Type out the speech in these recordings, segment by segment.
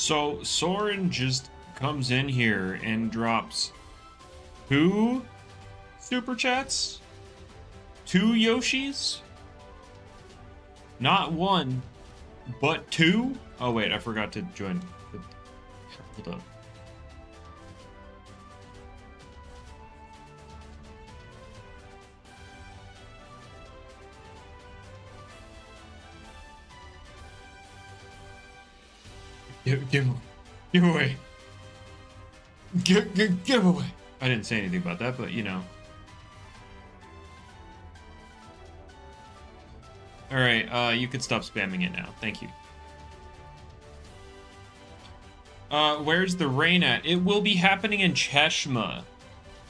So Soren just comes in here and drops 2 super chats, 2 Yoshis, not 1, but 2. Oh wait, I forgot to join. Hold up. Give away. Give away. I didn't say anything about that, but you know. All right, you can stop spamming it now. Thank you. Where's the rain at? It will be happening in Cheshma.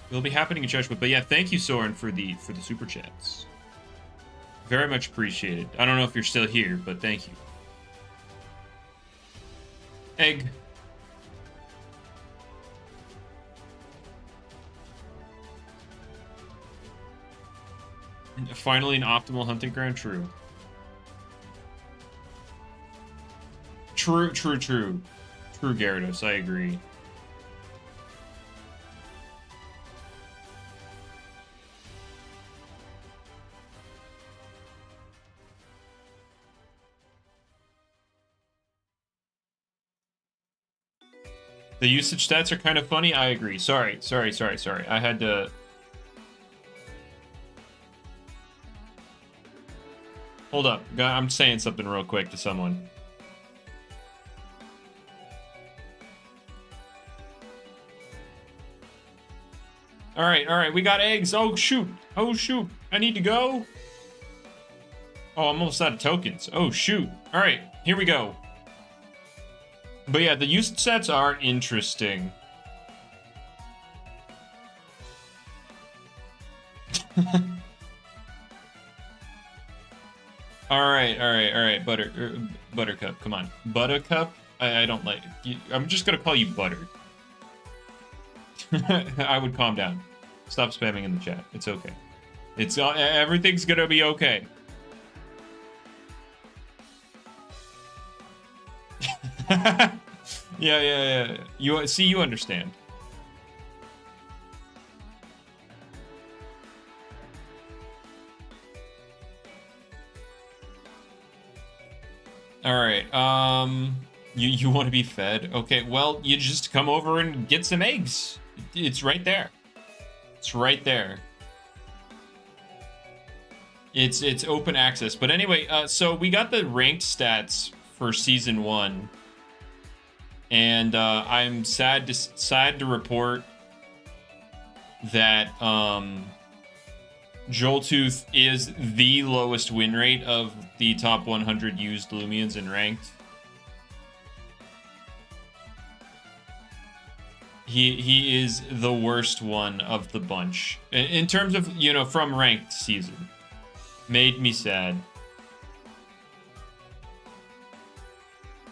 It'll be happening in Cheshma. But yeah, thank you, Soren, for the super chats. Very much appreciated. I don't know if you're still here, but thank you. Egg. Finally, an optimal hunting ground. True. True, Gyarados, I agree. The usage stats are kind of funny. I agree. Sorry. I had to... Hold up. I'm saying something real quick to someone. All right. We got eggs. Oh, shoot. I need to go. Oh, I'm almost out of tokens. Oh, shoot. All right. Here we go. But yeah, the usage sets are interesting. All right. Buttercup, come on. Buttercup? I don't like it. I'm just gonna call you Butter. I would calm down. Stop spamming in the chat. It's okay. Everything's gonna be okay. Yeah. You understand. All right. You want to be fed? Okay. Well, you just come over and get some eggs. It's right there. It's open access. But anyway, so we got the ranked stats for season 1. And I'm sad to report that Joltooth is the lowest win rate of the top 100 used Loomians in ranked. He is the worst one of the bunch in terms of, you know, from ranked season. Made me sad.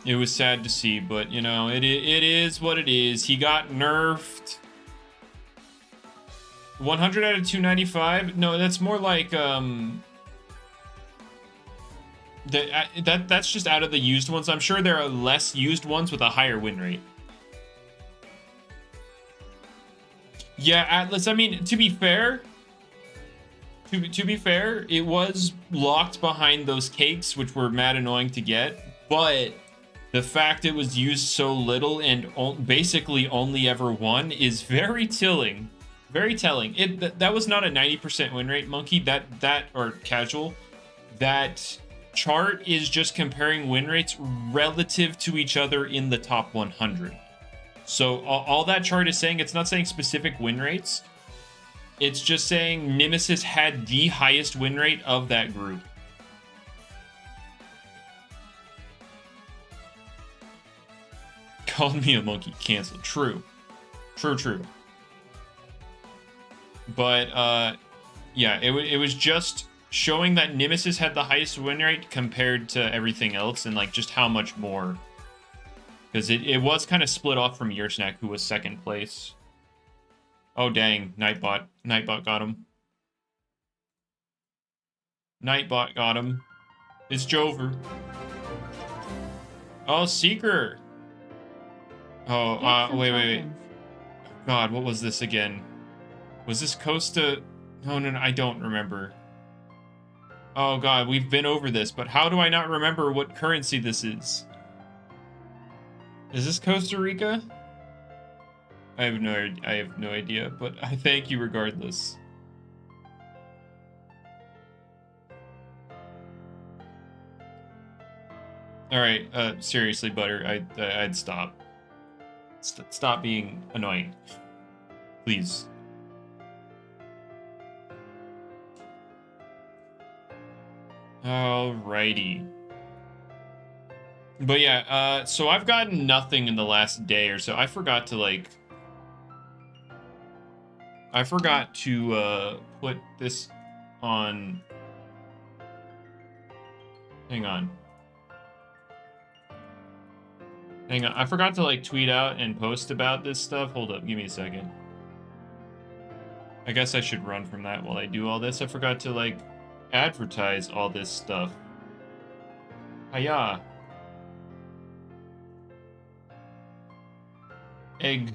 It was sad to see, but, you know, it is what it is. He got nerfed. 100 out of 295? No, that's more like, that's just out of the used ones. I'm sure there are less used ones with a higher win rate. Yeah, Atlas, I mean, to be fair, it was locked behind those cakes, which were mad annoying to get, but the fact it was used so little and basically only ever won is very telling. Very telling. That was not a 90% win rate, Monkey. That or casual. That chart is just comparing win rates relative to each other in the top 100. So all that chart is saying, it's not saying specific win rates. It's just saying Nemesis had the highest win rate of that group. Called me a monkey. Cancel. True. But yeah, it was just showing that Nemesis had the highest win rate compared to everything else, and like just how much more, because it was kind of split off from Yearsnack, who was second place. Oh dang, Nightbot got him. Nightbot got him. It's Jover. Oh, Seeker. Oh, wait. God, what was this again? Was this Costa? No, I don't remember. Oh God, we've been over this, but how do I not remember what currency this is? Is this Costa Rica? I have no idea, but I thank you regardless. All right, seriously, Butter, I'd stop. Stop being annoying, please. Alrighty. But yeah, so I've gotten nothing in the last day or so. I forgot to put this on. Hang on. I forgot to tweet out and post about this stuff. Hold up, give me a second. I guess I should run from that while I do all this. I forgot to advertise all this stuff. Hiya. Egg.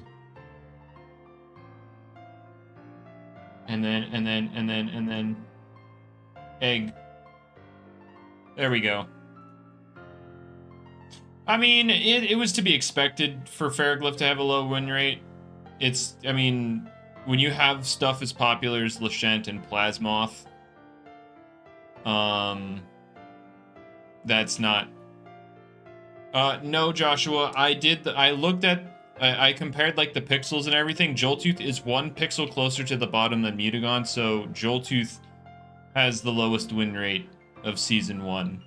And then egg. There we go. I mean, it was to be expected for Ferroglyph to have a low win rate. I mean, when you have stuff as popular as Lashent and Plasmoth, that's not. No, Joshua, I looked at, I compared the pixels and everything. Joltooth is 1 pixel closer to the bottom than Mutagon, so Joltooth has the lowest win rate of Season 1.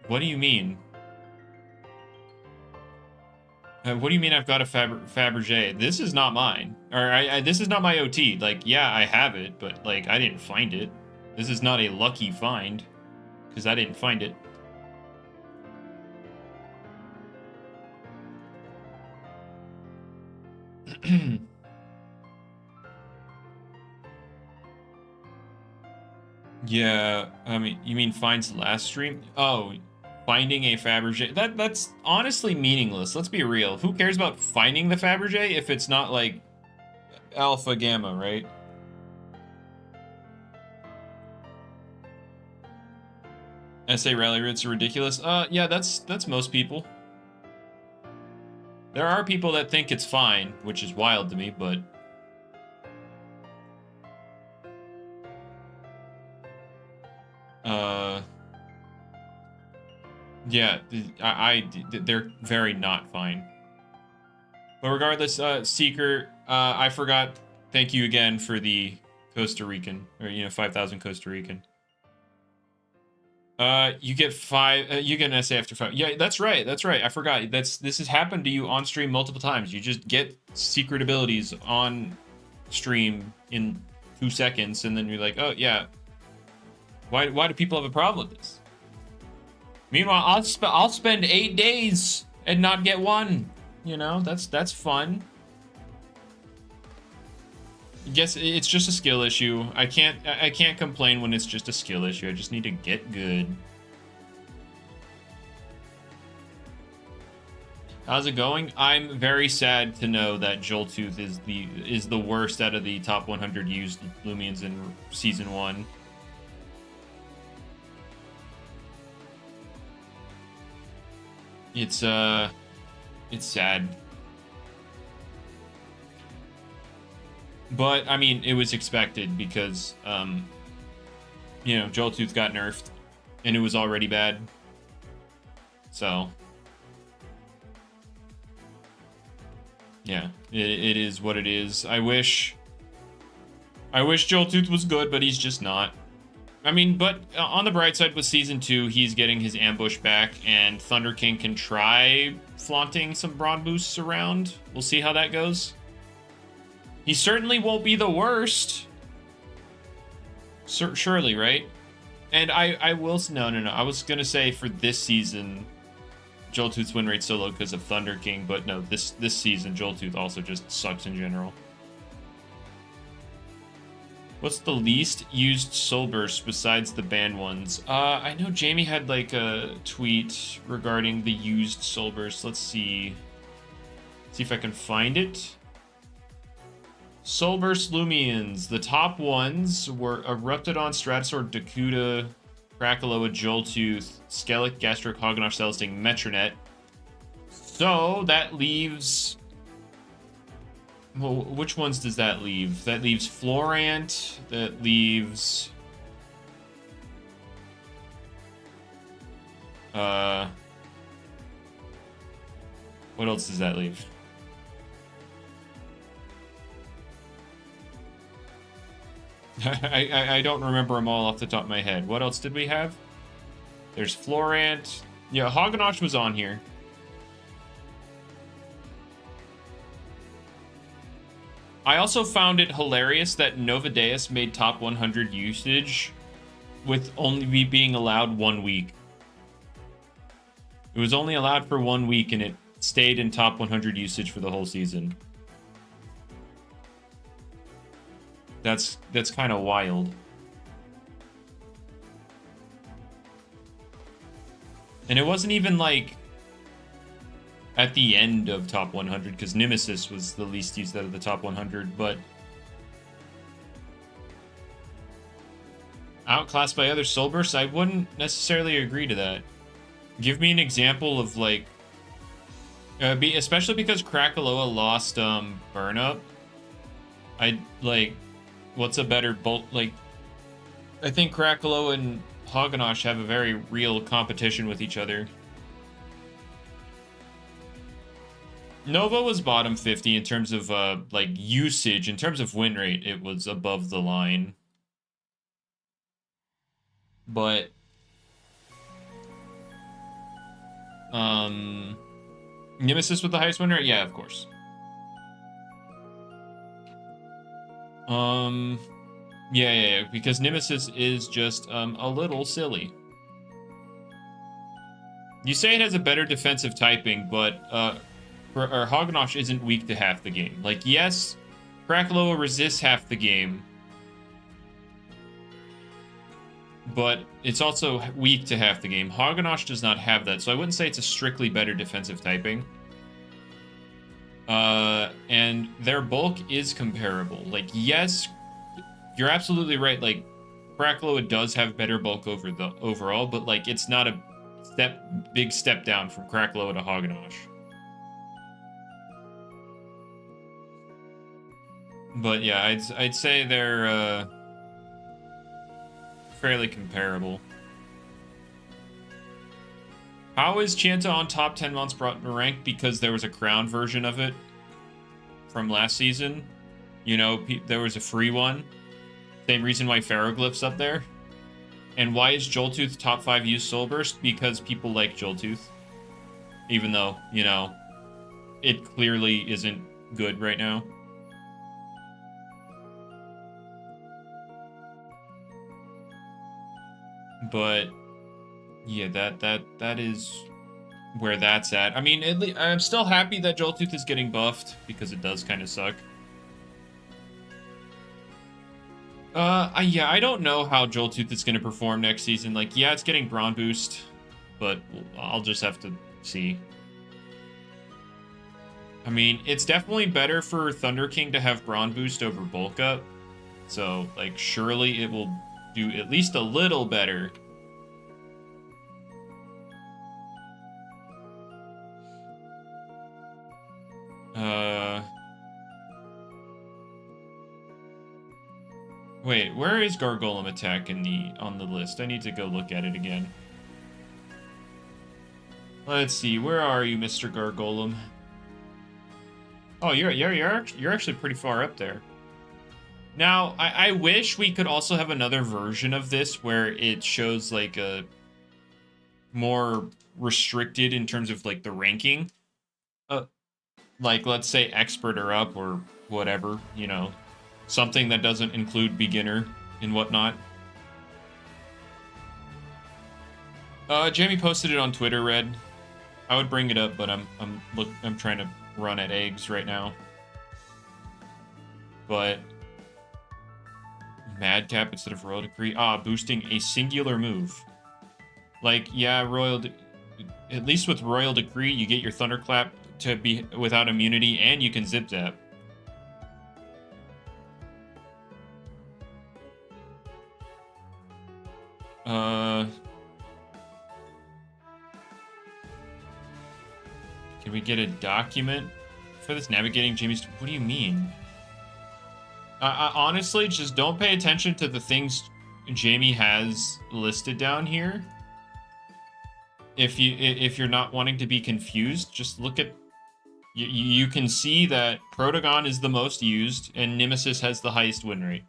What do you mean? What do you mean I've got a Fabergé? This is not mine. Or this is not my OT. Yeah, I have it, but I didn't find it. This is not a lucky find, because I didn't find it. Yeah, I mean, you mean finds last stream? Oh, finding a Fabergé. That's honestly meaningless. Let's be real. Who cares about finding the Fabergé if it's not Alpha Gamma, right? SA rally routes are ridiculous. Yeah, that's most people. There are people that think it's fine, which is wild to me, but yeah, they're very not fine. But regardless, Seeker, I forgot. Thank you again for the Costa Rican, or 5,000 Costa Rican. You get 5. You get an SA after 5. Yeah, that's right. That's right. I forgot. This has happened to you on stream multiple times. You just get secret abilities on stream in 2 seconds, and then you're like, oh yeah. Why do people have a problem with this? Meanwhile, I'll spend 8 days and not get one. That's fun. I guess it's just a skill issue. I can't complain when it's just a skill issue. I just need to get good. How's it going? I'm very sad to know that Joltooth is the worst out of the top 100 used Loomians in Season 1. It's sad. But, I mean, it was expected because, Joltooth got nerfed, and it was already bad. So, yeah, it is what it is. I wish Joltooth was good, but he's just not. I mean, but on the bright side with Season 2, he's getting his ambush back, and Thunder King can try flaunting some Brawn boosts around. We'll see how that goes. He certainly won't be the worst. Surely, right? And I will... No. I was going to say for this season, Joltooth's win rate's so low because of Thunder King, but no, this season, Joltooth also just sucks in general. What's the least used soul burst besides the banned ones? I know Jamie had like a tweet regarding the used soul burst. Let's see. See if I can find it. Soul burst Loomians. The top ones were Eruptodon, Stratosaur, Dakuda, Krakaloa, Joltooth, Skellic, Gastric, Hognosh, Celesting, Metronet. So that leaves... Well, which ones does that leave? That leaves Florant. That leaves... What else does that leave? I don't remember them all off the top of my head. What else did we have? There's Florant. Yeah, Hognosh was on here. I also found it hilarious that Novadeus made top 100 usage with only being allowed 1 week. It was only allowed for 1 week and it stayed in top 100 usage for the whole season. That's kind of wild. And it wasn't even like at the end of top 100 because Nemesis was the least used out of the top 100, but outclassed by other soul bursts, I wouldn't necessarily agree to that. Give me an example of like, especially because Krakaloa lost burn up. I like, what's a better bolt? Like, I think Krakaloa and Hognosh have a very real competition with each other. Nova was bottom 50 in terms of like usage. In terms of win rate, it was above the line. But Nemesis with the highest win rate? Yeah, of course. Yeah, because Nemesis is just a little silly. You say it has a better defensive typing, but Hognosh isn't weak to half the game. Like, yes, Krakaloa resists half the game, but it's also weak to half the game. Hognosh does not have that, so I wouldn't say it's a strictly better defensive typing. And their bulk is comparable. Like, yes, you're absolutely right. Like, Krakaloa does have better bulk over the overall, but like, it's not a big step down from Krakaloa to Hognosh. But yeah, I'd say they're fairly comparable. How is Chanta on top 10 months brought in rank? Because there was a crown version of it from last season. You know, there was a free one. Same reason why Ferroglyph's up there. And why is Joltooth top 5 used Soul Burst? Because people like Joltooth. Even though, you know, it clearly isn't good right now. But yeah, that is where that's at. I mean, I'm still happy that Joltooth is getting buffed because it does kind of suck. Yeah, I don't know how Joltooth is going to perform next season. Like, yeah, it's getting Brawn boost, but I'll just have to see. I mean, it's definitely better for Thunder King to have Brawn boost over Bulk Up. So, like, surely it will do at least a little better. Wait, where is Gargolem attack on the list? I need to go look at it again. Let's see, where are you, Mr. Gargolem? Oh, you're actually pretty far up there. Now, I wish we could also have another version of this where it shows like a more restricted in terms of like the ranking. Like, let's say expert or up or whatever, you know. Something that doesn't include beginner and whatnot. Jamie posted it on Twitter, Red. I would bring it up, but I'm trying to run at eggs right now. But Madcap instead of Royal Decree. Ah, boosting a singular move. Like, yeah, at least with Royal Decree, you get your Thunderclap to be without immunity, and you can Zip Zap. Can we get a document for this? Navigating Jamie's... What do you mean? I honestly, just don't pay attention to the things Jamie has listed down here. If you're not wanting to be confused, just look at... You can see that Protagon is the most used, and Nemesis has the highest win rate.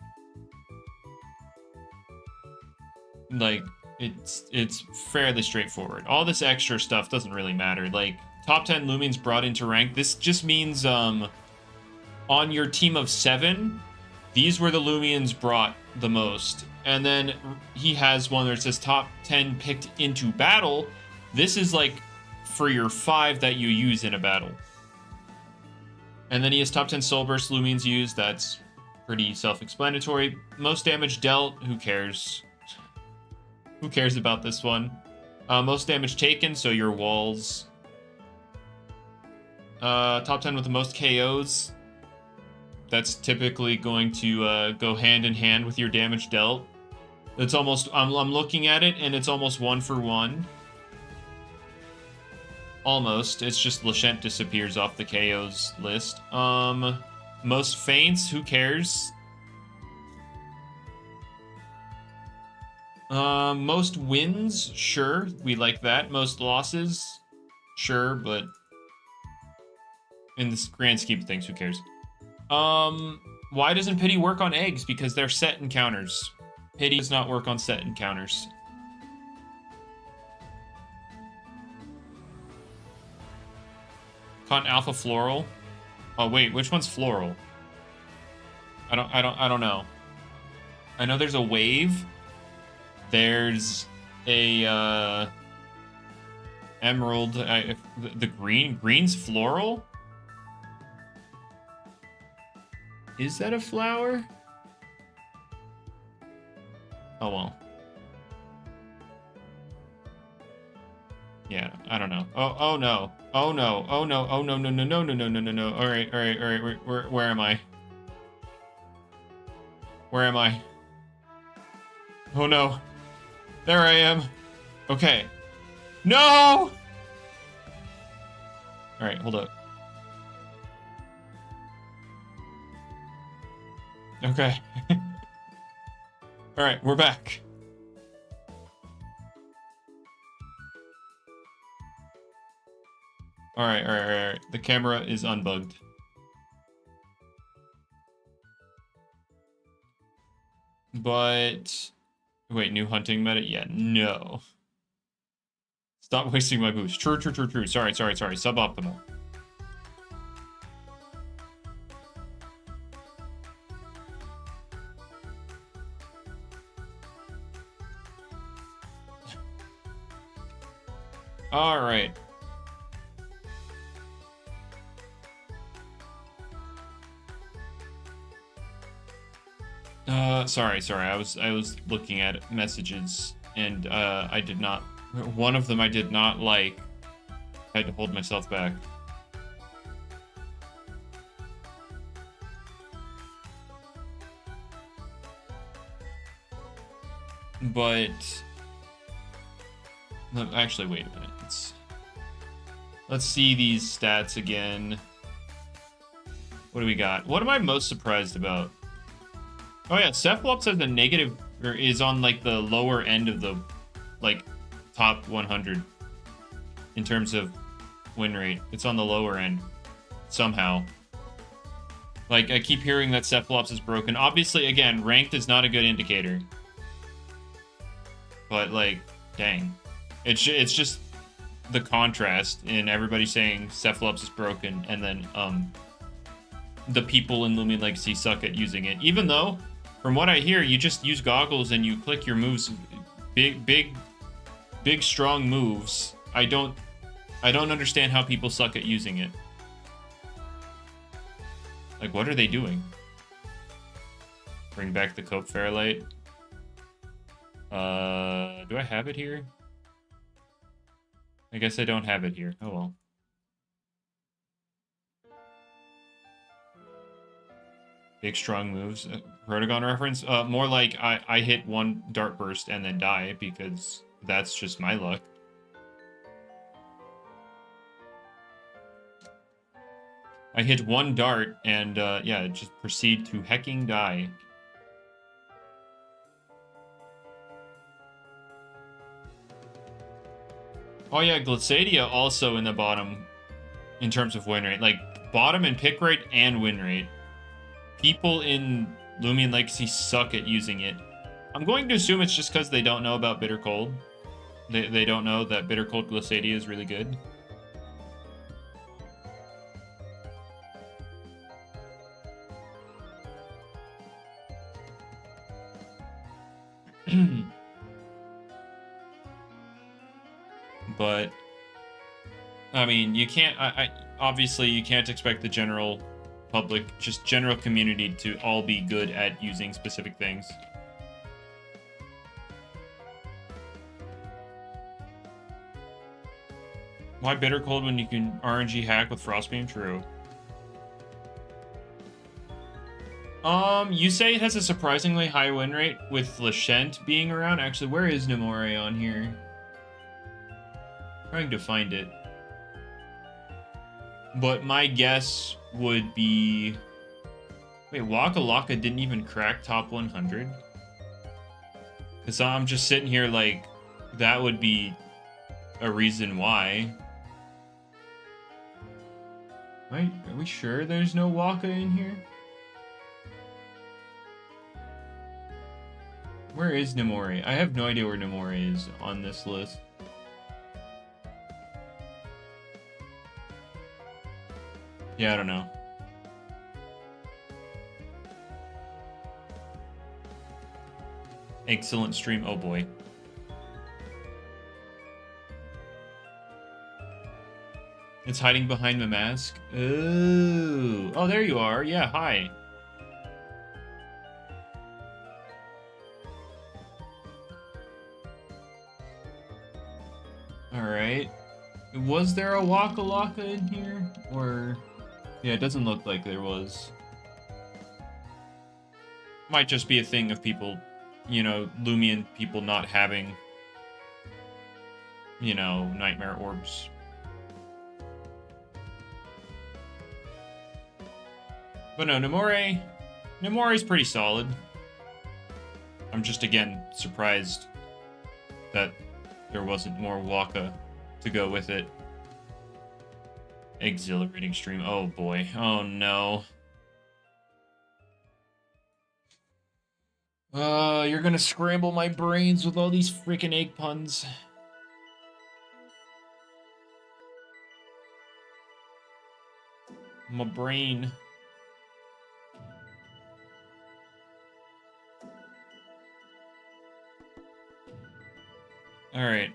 Like, it's fairly straightforward. All this extra stuff doesn't really matter. Like, top 10 Loomians brought into rank. This just means, on your team of 7, these were the Loomians brought the most. And then he has one where it says top 10 picked into battle. This is like for your 5 that you use in a battle. And then he has top 10 Soul Burst Loomians used. That's pretty self-explanatory. Most damage dealt, who cares? Who cares about this one? Most damage taken, so your walls. Top 10 with the most KOs. That's typically going to go hand in hand with your damage dealt. It's almost, I'm looking at it, and it's almost 1 for 1. Almost. It's just Lashent disappears off the KOs list. Most feints, who cares? Most wins, sure, we like that. Most losses, sure, but in this grand scheme of things, who cares? Why doesn't Pity work on eggs? Because they're set encounters. Pity does not work on set encounters. Cotton Alpha Floral. Oh wait, which one's Floral? I don't know. I know there's a Wave. There's a Emerald. The green's Floral. Is that a flower? Oh well. Yeah, I don't know. Oh no. Oh no. Oh no. Oh no. No. No. No. No. No. No. No. No. All right. All right. All right. Where am I? Where am I? Oh no. There I am. Okay. No. All right. Hold up. Okay. All right. We're back. All right, all right, all right. The camera is unbugged. But wait, new hunting meta? Yeah, no. Stop wasting my boost. True. Sorry. Suboptimal. All right. Sorry. I was looking at messages, and I did not. One of them I did not like. I had to hold myself back. But actually, wait a minute. Let's see these stats again. What do we got? What am I most surprised about? Oh yeah, Cephalops has a negative, or is on like the lower end of the like top 100 in terms of win rate. It's on the lower end somehow. Like, I keep hearing that Cephalops is broken. Obviously, again, ranked is not a good indicator. But like, dang. It's just the contrast in everybody saying Cephalops is broken, and then the people in Loomian Legacy suck at using it. Even though, from what I hear, you just use goggles and you click your moves, big strong moves. I don't understand how people suck at using it. Like, what are they doing? Bring back the Cope Fairlight. Do I have it here? I guess I don't have it here. Oh well. Big strong moves. Protagon reference? More like I hit one dart burst and then die because that's just my luck. I hit one dart and yeah, just proceed to hecking die. Oh yeah, GlitchxCity also in the bottom in terms of win rate. Like bottom in pick rate and win rate. People in Loomian Legacy suck at using it. I'm going to assume it's just because they don't know about Bitter Cold. They don't know that Bitter Cold GlitchxCity is really good. But I mean, you can't. Obviously you can't expect the general public, just general community, to all be good at using specific things. Why Bitter Cold when you can RNG hack with Frostbeam? True. You say it has a surprisingly high win rate with Lashent being around. Actually, where is Nemore on here? Trying to find it. But my guess would be... Wait, Waka Laka didn't even crack top 100? Because I'm just sitting here like, that would be a reason why. Wait, are we sure there's no Waka in here? Where is Nemore? I have no idea where Nemore is on this list. Yeah, I don't know. Excellent stream. Oh boy. It's hiding behind the mask. Ooh. Oh, there you are. Yeah, hi. Alright. Was there a Waka Laka in here? Or... Yeah, it doesn't look like there was. Might just be a thing of people, you know, Loomian people not having, you know, nightmare orbs. But no, Nemore's pretty solid. I'm just, again, surprised that there wasn't more Waka to go with it. Exhilarating stream. Oh boy. Oh no. You're gonna scramble my brains with all these freaking egg puns. My brain. Alright,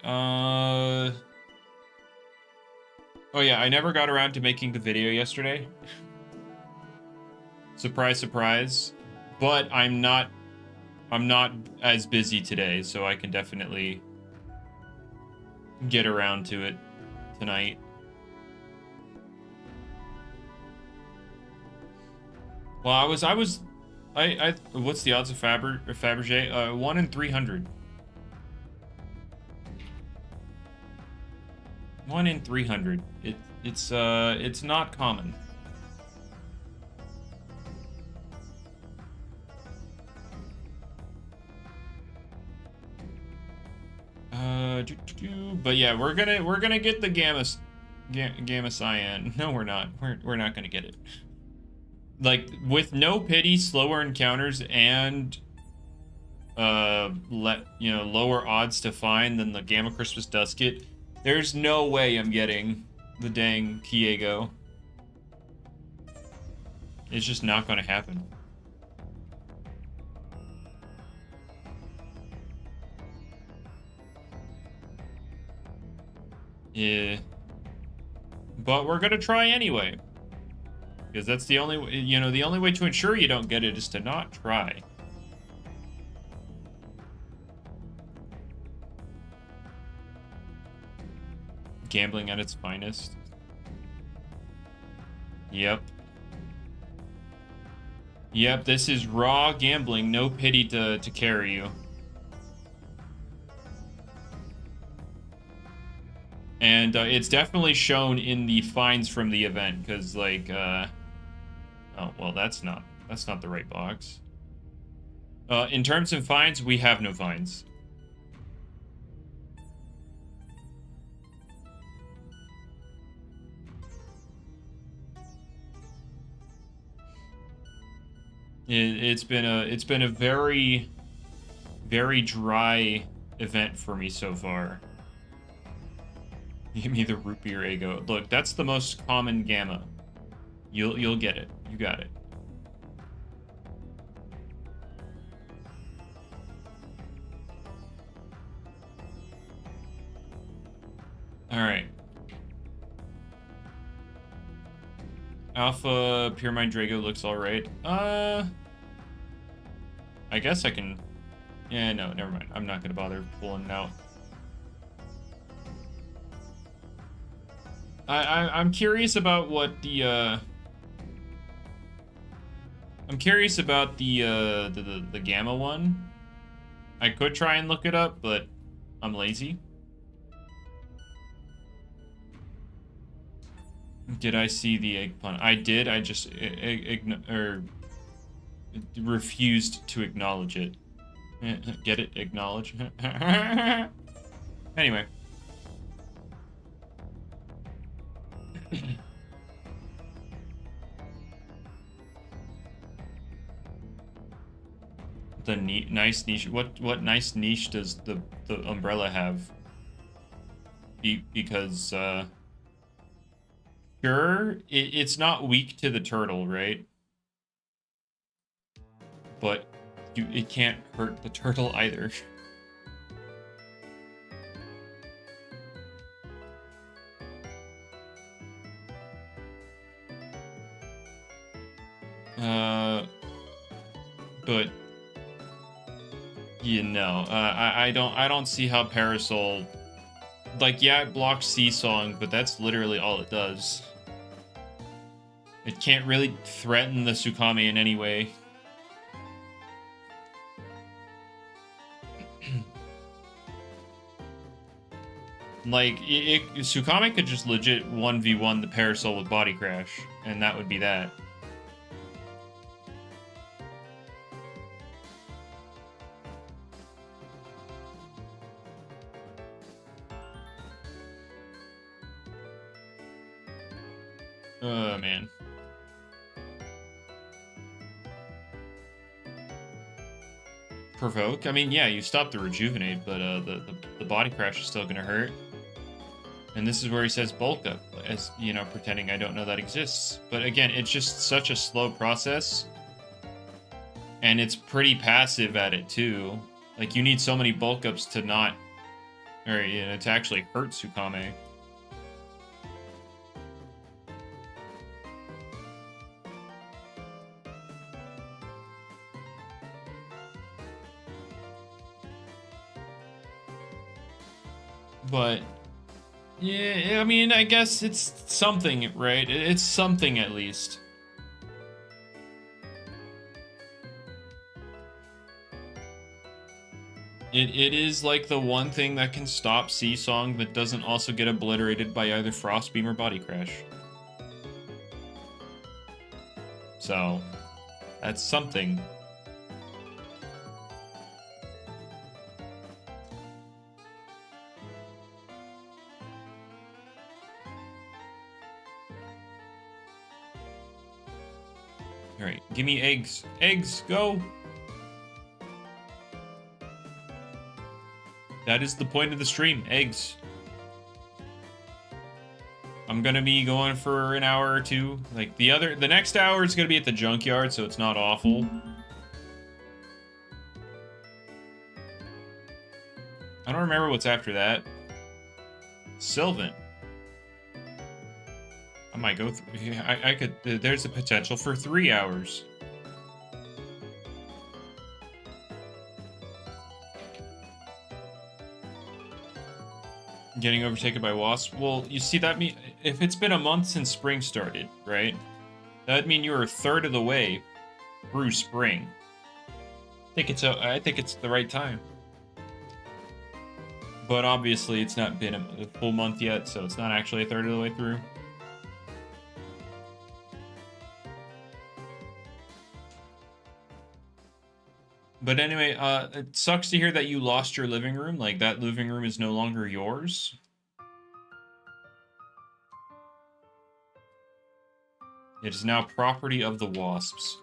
oh yeah, I never got around to making the video yesterday. Surprise, surprise. But I'm not as busy today, so I can definitely get around to it tonight. Well, I what's the odds of Fabergé? 1 in 300. 1 in 300. It's not common. But yeah, we're gonna get the gamma cyan. No, we're not. We're not gonna get it. Like with no pity, slower encounters, and lower odds to find than the Gamma Christmas Dusket. There's no way I'm getting the dang Kiego. It's just not gonna happen. Yeah. But we're gonna try anyway. Because that's the only way, the only way to ensure you don't get it is to not try. gambling at its finest. Yep. Yep, this is raw gambling. No pity to carry you. And it's definitely shown in the fines from the event, because, like, oh, well, that's not the right box. In terms of fines, we have no fines. It's been a very, very dry event for me so far. Give me the root beer ego. Look, that's the most common gamma. You'll get it. You got it. All right. Alpha Pyramind Drago looks all right. I guess I can. Yeah, no, never mind. I'm not gonna bother pulling it out. I'm curious about what the I'm curious about the gamma one. I could try and look it up, but I'm lazy. Did I see the egg pun? I did. I just refused to acknowledge it. Get it? Acknowledge. Anyway. The nice niche. What nice niche does the umbrella have? Because sure, it's not weak to the turtle, right? But it can't hurt the turtle either. But you know, I don't see how Parasol, like, yeah, it blocks Seesawing, but that's literally all it does. It can't really threaten the Tsukame in any way. Like, Tsukame could just legit 1v1 the Parasol with Body Crash, and that would be that. Oh, man. Provoke? I mean, yeah, you stop the Rejuvenate, but the Body Crash is still gonna hurt. And this is where he says bulk up, as, you know, pretending I don't know that exists. But again, it's just such a slow process. And it's pretty passive at it, too. Like, you need so many bulk ups to not, or, you know, to actually hurt Tsukame. But yeah, I mean, I guess it's something, right? It's something at least. It is like the one thing that can stop Seesawing but doesn't also get obliterated by either Frost Beam or Body Crash. So, that's something. Alright, give me eggs. Eggs, go! That is the point of the stream, eggs. I'm gonna be going for an hour or two. Like, the next hour is gonna be at the junkyard, so it's not awful. I don't remember what's after that. Sylvan. I might go through. I could. There's a potential for 3 hours. Getting overtaken by wasps. Well, you see that mean if it's been a month since spring started, right? That'd mean you're a third of the way through spring. I think it's the right time. But obviously, it's not been a full month yet, so it's not actually a third of the way through. But anyway, it sucks to hear that you lost your living room. Like, that living room is no longer yours. It is now property of the wasps.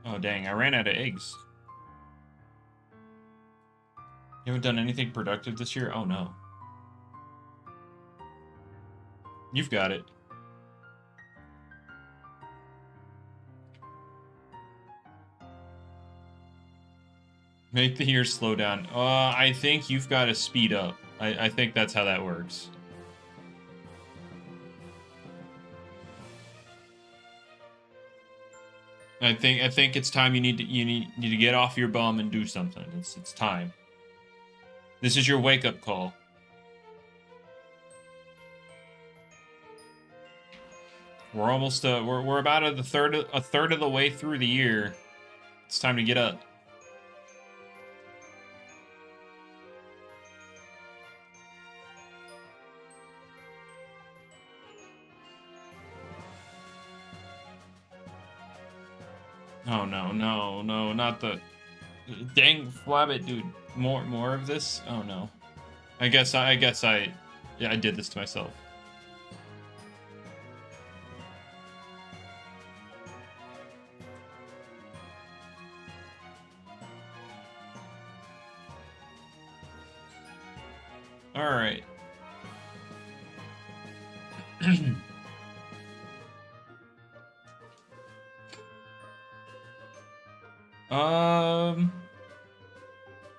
Oh, dang, I ran out of eggs. You haven't done anything productive this year? Oh, no. You've got it. Make the year slow down. I think you've got to speed up. I think that's how that works. I think it's time you need to get off your bum and do something. It's time. This is your wake-up call. We're almost we're about a third of the way through the year. It's time to get up. Oh no, no, no, not the dang flabbit, dude. More of this? Oh no. I guess I did this to myself. All right.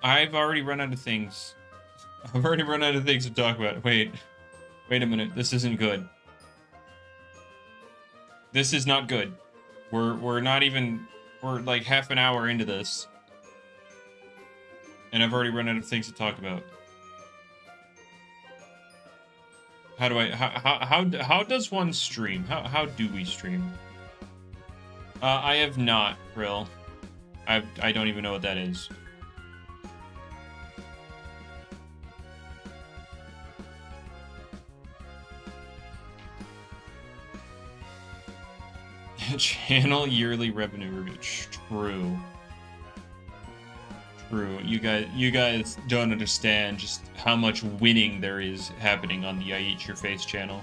I've already run out of things. I've already run out of things to talk about. Wait a minute. This isn't good. This is not good. We're not even. We're like half an hour into this, and I've already run out of things to talk about. How do I? How does one stream? How do we stream? I have not, Krill. I don't even know what that is. Channel yearly revenue review. True. True. You guys don't understand just how much winning there is happening on the I Eat Your Face channel.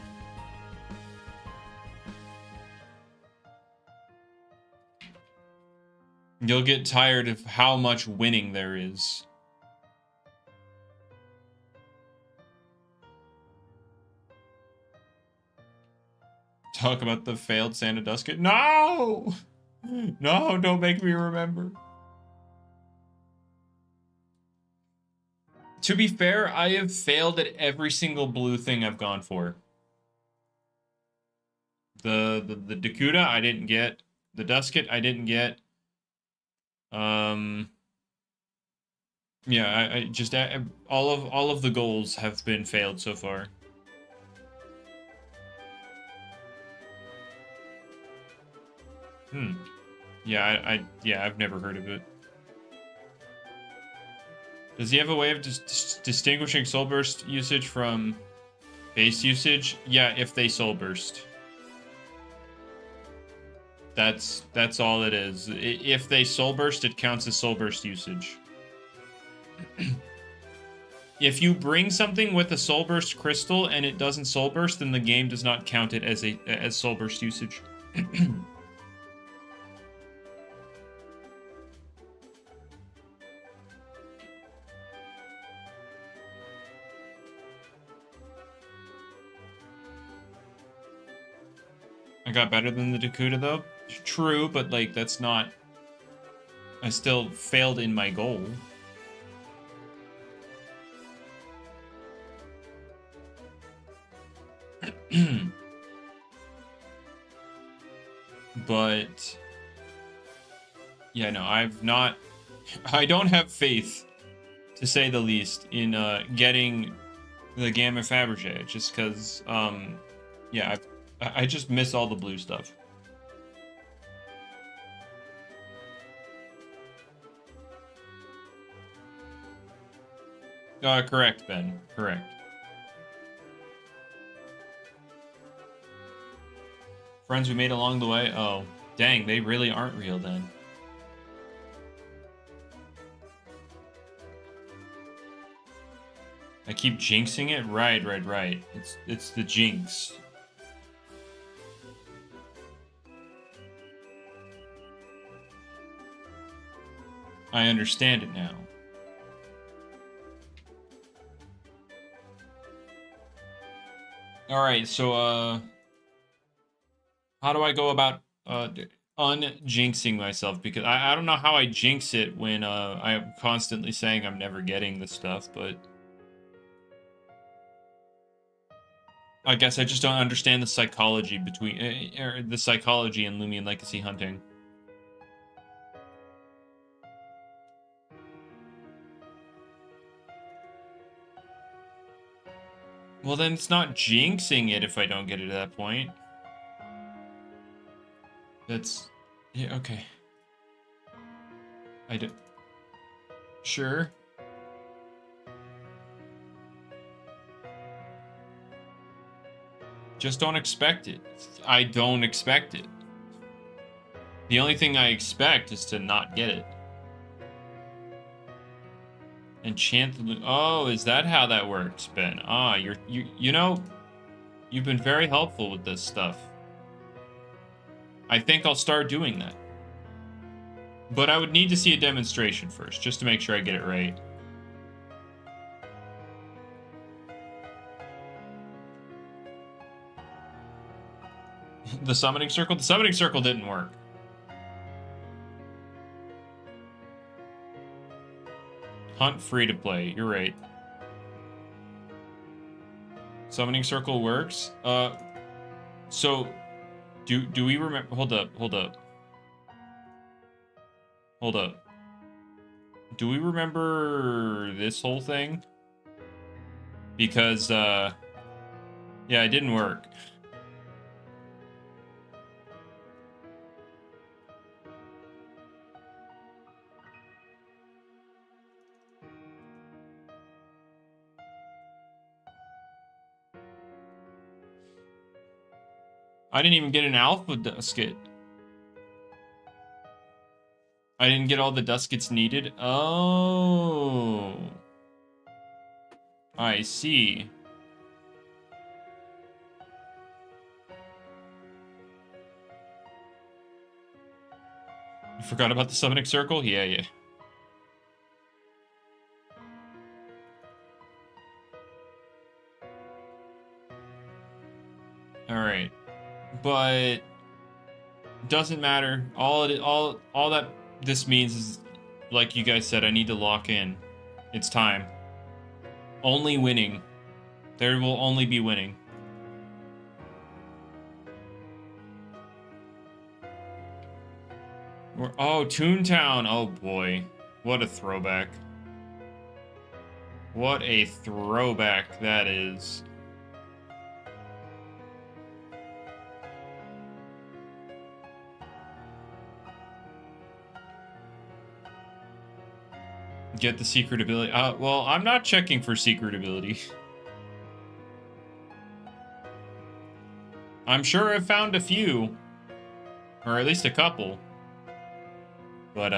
You'll get tired of how much winning there is. Talk about the failed Santa Dusket. No! No, don't make me remember. To be fair, I have failed at every single blue thing I've gone for. The Dakuda I didn't get. The Dusket I didn't get. Yeah, I just all of the goals have been failed so far. Yeah, I've never heard of it. Does he have a way of distinguishing soul burst usage from base usage? Yeah, if they soul burst. That's all it is. If they soul burst, it counts as soul burst usage. If you bring something with a soul burst crystal and it doesn't soul burst, then the game does not count it as soul burst usage. I got better than the Dakuda though. True, but like that's not. I still failed in my goal. But yeah, no, I don't have faith, to say the least, in getting the Gamma Fabergé, just because yeah, I just miss all the blue stuff. Correct, Ben. Correct. Friends we made along the way? Oh, dang, they really aren't real then. I keep jinxing it? Right. It's the jinx. I understand it now. Alright, so, how do I go about, unjinxing myself? Because I don't know how I jinx it when, I'm constantly saying I'm never getting this stuff, but I guess I just don't understand the psychology between, the psychology in Loomian Legacy hunting. Well, then it's not jinxing it if I don't get it at that point. That's... yeah, okay. I do... Sure. Just don't expect it. I don't expect it. The only thing I expect is to not get it. Enchant the... Oh, is that how that works, Ben? Ah, you know, you've been very helpful with this stuff. I think I'll start doing that. But I would need to see a demonstration first, just to make sure I get it right. The summoning circle? The summoning circle didn't work. Hunt free to play. You're right. Summoning circle works. So do we remember? Hold up. Do we remember this whole thing? Because yeah, it didn't work. I didn't even get an alpha dusket. I didn't get all the duskets needed. Oh. I see. You forgot about the summoning circle? Yeah. Alright. But doesn't matter. All that this means is, like you guys said, I need to lock in. It's time. Only winning. There will only be winning. Oh, Toontown. Oh boy. What a throwback. What a throwback that is. Get the secret ability. Well, I'm not checking for secret ability. I'm sure I've found a few. Or at least a couple. But,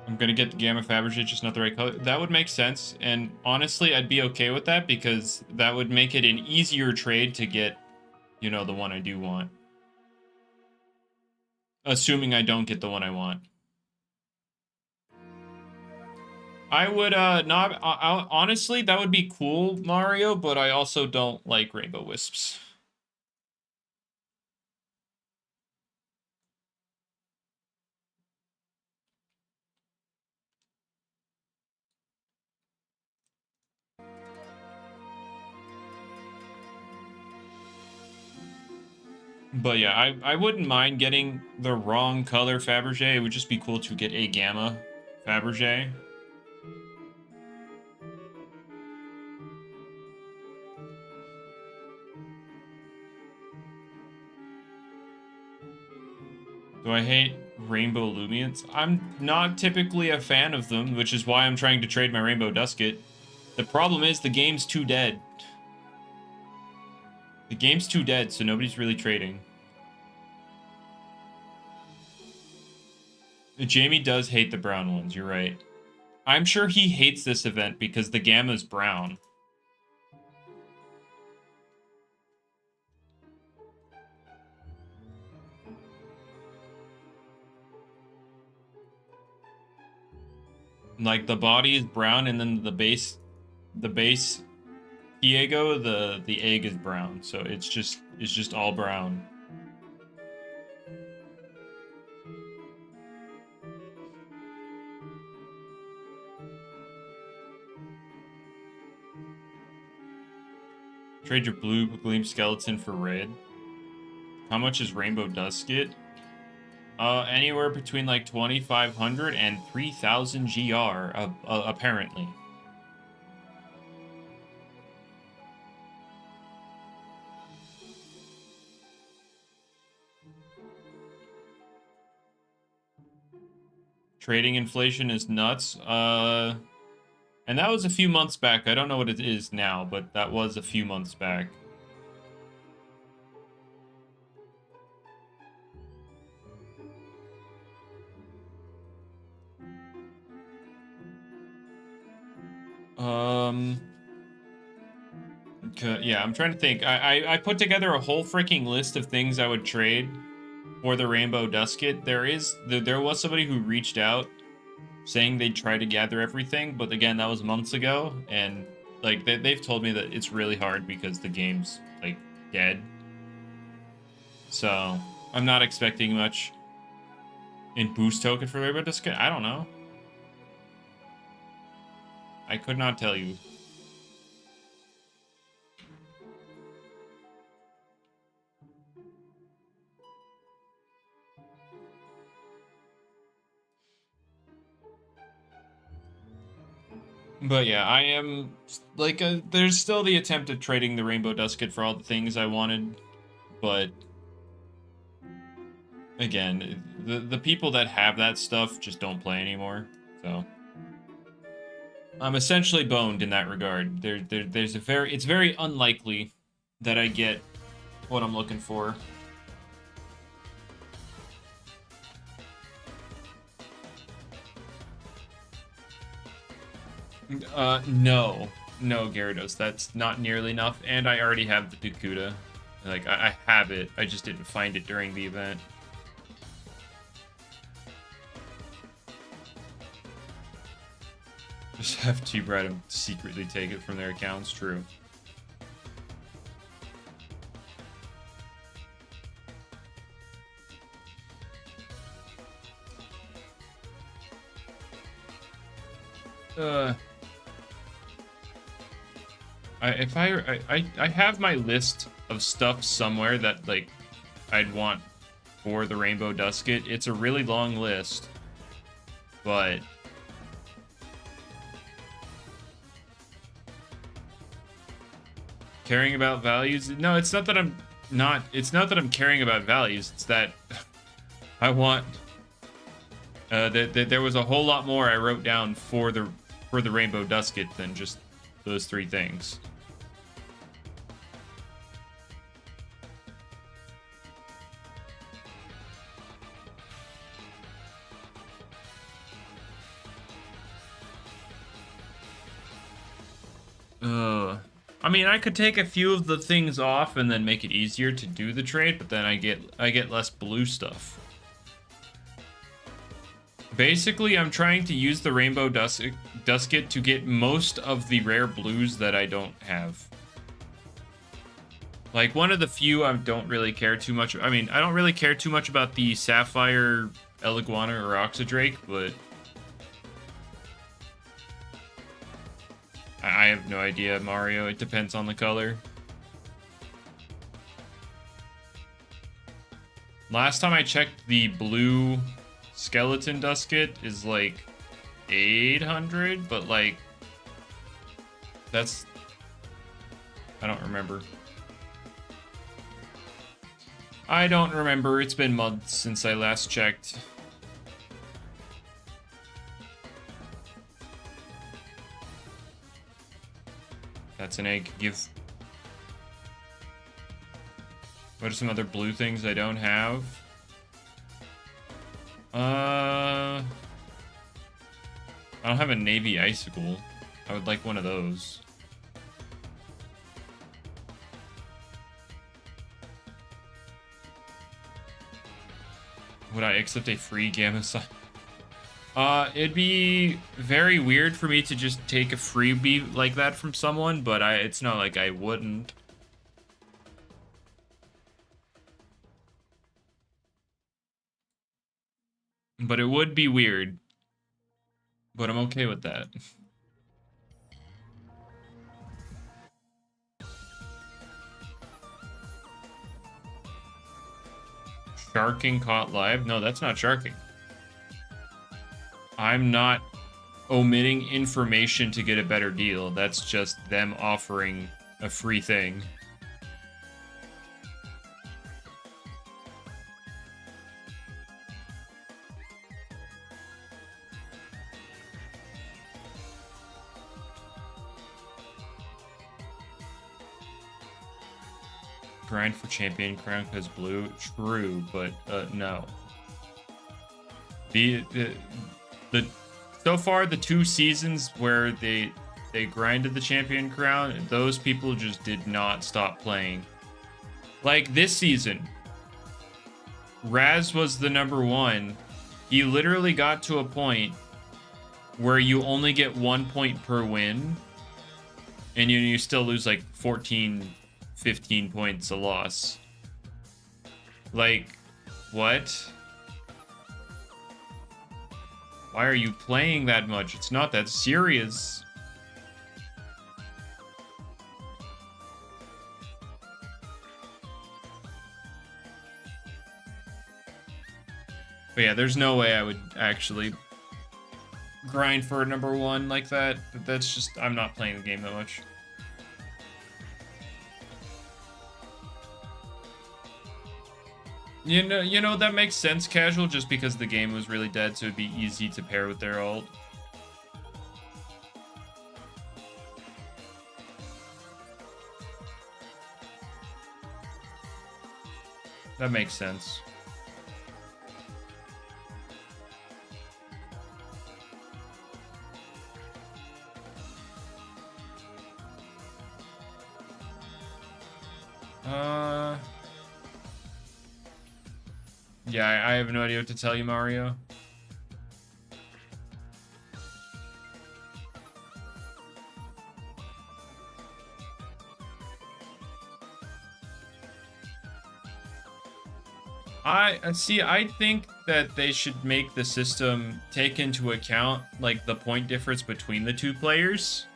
I'm gonna get the Gamma Fabergé, just not the right color. That would make sense, and honestly, I'd be okay with that, because that would make it an easier trade to get, you know, the one I do want. Assuming I don't get the one I want. I would, not... honestly, that would be cool, Mario, but I also don't like Rainbow Wisps. But yeah, I wouldn't mind getting the wrong color Fabergé. It would just be cool to get a gamma Fabergé. Do I hate Rainbow Loomians? I'm not typically a fan of them, which is why I'm trying to trade my Rainbow Dusket. The problem is the game's too dead. The game's too dead, so nobody's really trading. Jamie does hate the brown ones, you're right. I'm sure he hates this event because the gamma's brown. Like the body is brown and then the base Diego, the egg is brown, so it's just all brown. Trade your blue gleam skeleton for red. How much is Rainbow Dusket? Anywhere between like 2,500 and 3,000 GR, apparently. Trading inflation is nuts. And that was a few months back. I don't know what it is now, but that was a few months back. Yeah, I'm trying to think. I put together a whole freaking list of things I would trade for the Rainbow Dusket. There was somebody who reached out saying they'd try to gather everything, but again, that was months ago, and like they've told me that it's really hard because the game's like dead. So I'm not expecting much in boost token for Rainbow Dusket. I don't know. I could not tell you. But yeah, I am like there's still the attempt at trading the Rainbow Dusket for all the things I wanted, but again, the people that have that stuff just don't play anymore. So I'm essentially boned in that regard. It's very unlikely that I get what I'm looking for. No, Gyarados. That's not nearly enough, and I already have the Dakuda. Like I have it, I just didn't find it during the event. Just have T-Brad and secretly take it from their accounts. True. I have my list of stuff somewhere that like I'd want for the Rainbow Dusket. It's a really long list, but caring about values? No, it's not that I'm not. It's not that I'm caring about values. It's that I want. There was a whole lot more I wrote down for the Rainbow Dusket than just those three things. I mean, I could take a few of the things off and then make it easier to do the trade, but then I get less blue stuff. Basically, I'm trying to use the Rainbow Dusket to get most of the rare blues that I don't have. Like, one of the few I don't really care too much. I mean, I don't really care too much about the Sapphire Eliguana or Oxydrake, but I have no idea, Mario. It depends on the color. Last time I checked, the blue skeleton dust kit is like 800, but like that's, I don't remember. I don't remember. It's been months since I last checked. That's an egg. Give. What are some other blue things I don't have? I don't have a navy icicle. I would like one of those. Would I accept a free gamma sign? It'd be very weird for me to just take a freebie like that from someone, but it's not like I wouldn't. But it would be weird. But I'm okay with that. Sharking caught live? No, that's not sharking. I'm not omitting information to get a better deal. That's just them offering a free thing. Grind for champion crown because blue. True, but no. The so far the 2 seasons where they grinded the champion crown, those people just did not stop playing. Like this season, Raz was the #1. He literally got to a point where you only get 1 point per win, and you still lose like 14, 15 points a loss. Like, what? Why are you playing that much? It's not that serious. But yeah, there's no way I would actually grind for a #1 like that. That's just, I'm not playing the game that much. You know that makes sense, casual, just because the game was really dead, so it'd be easy to pair with their ult. That makes sense. Yeah, I have no idea what to tell you, Mario. I think that they should make the system take into account like the point difference between the 2 players.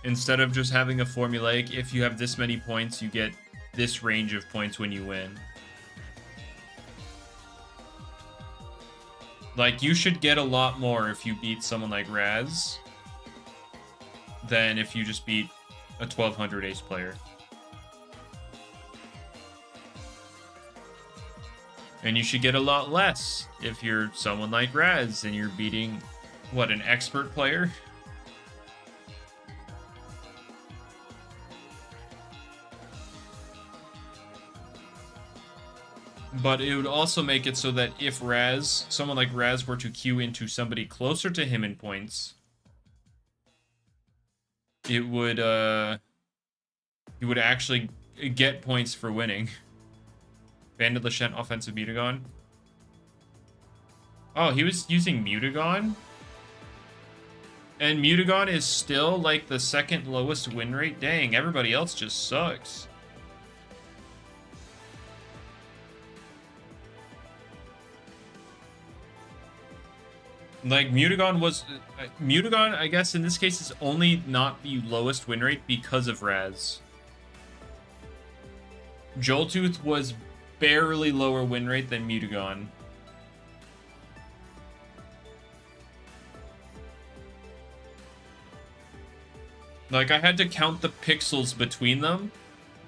Instead of just having a formulaic, if you have this many points, you get this range of points when you win. Like, you should get a lot more if you beat someone like Raz than if you just beat a 1200 ace player. And you should get a lot less if you're someone like Raz and you're beating, what, an expert player? But it would also make it so that if someone like Raz were to queue into somebody closer to him in points, it would, he would actually get points for winning. Banded Lashent offensive Mutagon. Oh, he was using Mutagon? And Mutagon is still like the 2nd lowest win rate? Dang, everybody else just sucks. Like, Mutagon, I guess, in this case, is only not the lowest win rate because of Raz. Joltooth was barely lower win rate than Mutagon. Like, I had to count the pixels between them,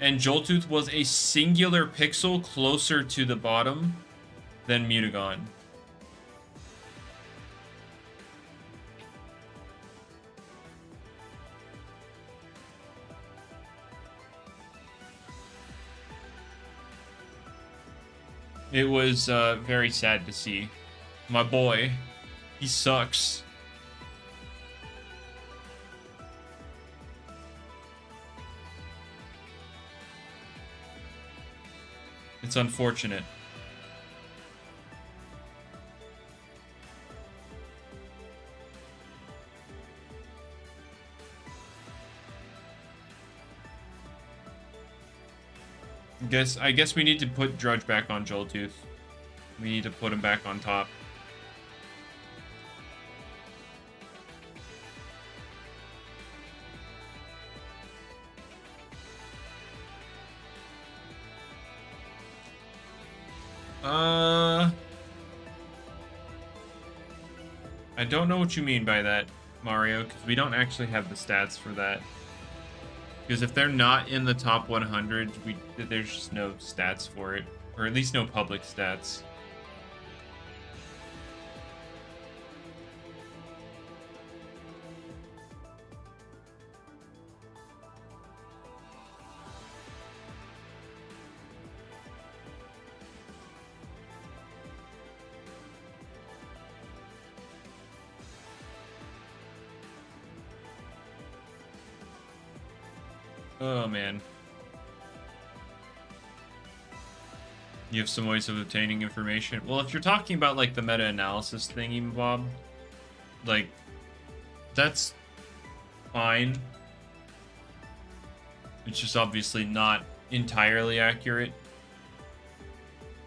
and Joltooth was a singular pixel closer to the bottom than Mutagon. It was very sad to see. My boy, he sucks. It's unfortunate. I guess we need to put Drudge back on Joltooth. We need to put him back on top. I don't know what you mean by that, Mario, because we don't actually have the stats for that. Because if they're not in the top 100, there's just no stats for it. Or at least no public stats. Oh, man. You have some ways of obtaining information. Well, if you're talking about, like, the meta-analysis thingy, Bob, like, that's fine. It's just obviously not entirely accurate.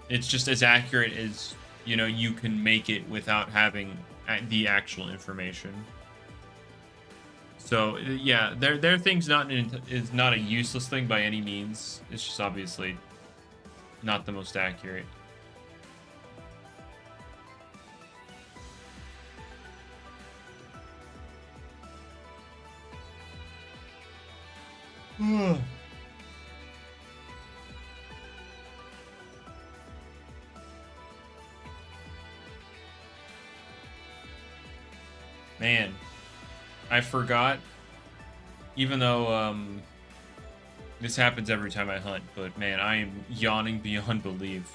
It's just as accurate as, you know, you can make it without having the actual information. So yeah, their thing's is not a useless thing by any means. It's just obviously not the most accurate. Man, I forgot, even though this happens every time I hunt, but man, I am yawning beyond belief.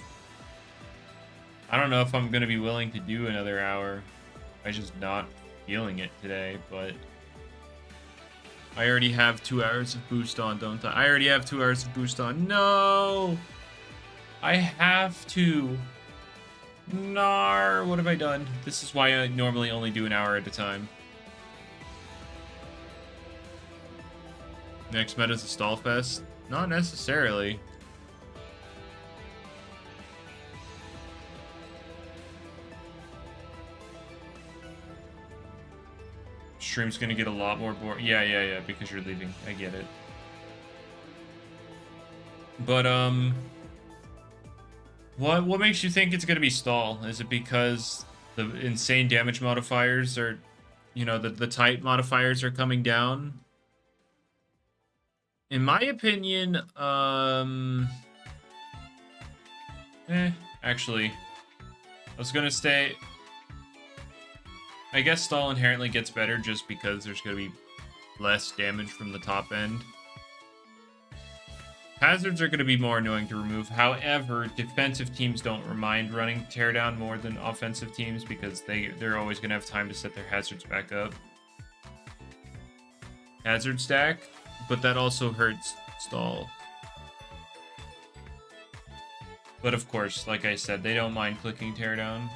I don't know if I'm going to be willing to do another hour. I'm just not feeling it today, but I already have 2 hours of boost on, don't I? I already have 2 hours of boost on. No! I have to. Nar, what have I done? This is why I normally only do an hour at a time. Next meta's a stall fest? Not necessarily. Stream's gonna get a lot more boring. Yeah, because you're leaving. I get it. But, what makes you think it's gonna be stall? Is it because the insane damage modifiers are, you know, the type modifiers are coming down? In my opinion, actually, I was gonna say, I guess stall inherently gets better just because there's gonna be less damage from the top end. Hazards are gonna be more annoying to remove. However, defensive teams don't mind running teardown more than offensive teams because they're always gonna have time to set their hazards back up. Hazard stack, but that also hurts stall. But of course, like I said, they don't mind clicking teardown.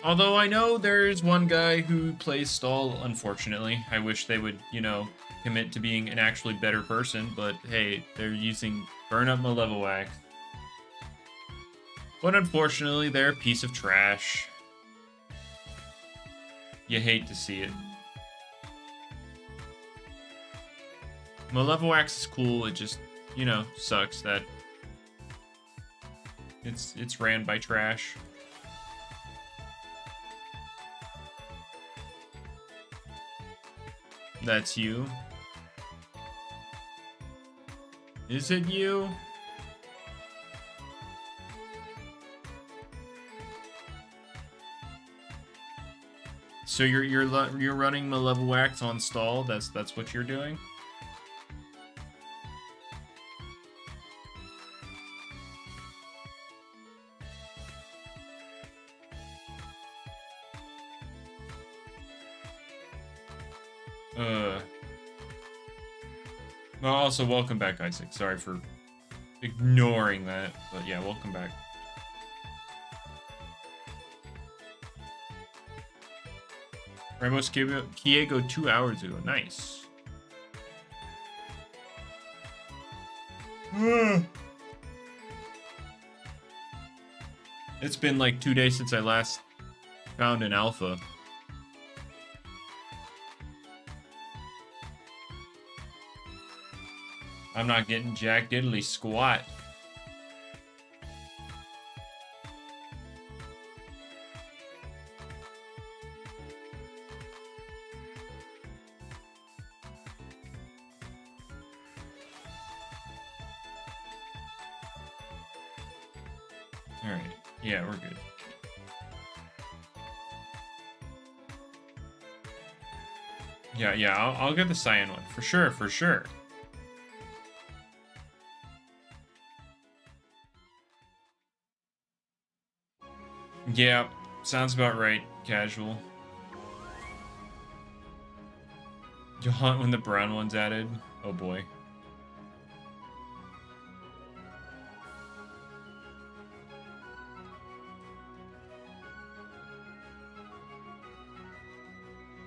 Although I know there's one guy who plays stall, unfortunately. I wish they would, you know, commit to being an actually better person, but hey, they're using Burn Up Malevolwax. But unfortunately, they're a piece of trash. You hate to see it. Malevolwax is cool. It just, you know, sucks that it's ran by trash. That's you. Is it you? So you're running Malevolwax on stall. That's what you're doing. Well, also welcome back, Isaac. Sorry for ignoring that, but yeah, welcome back. Ramos Kiego 2 hours ago. Nice. It's been like 2 days since I last found an alpha. I'm not getting jack diddly squat. Alright, yeah, we're good. Yeah, I'll get the cyan one. For sure, for sure. Yeah, sounds about right, casual. You'll hunt when the brown one's added? Oh boy.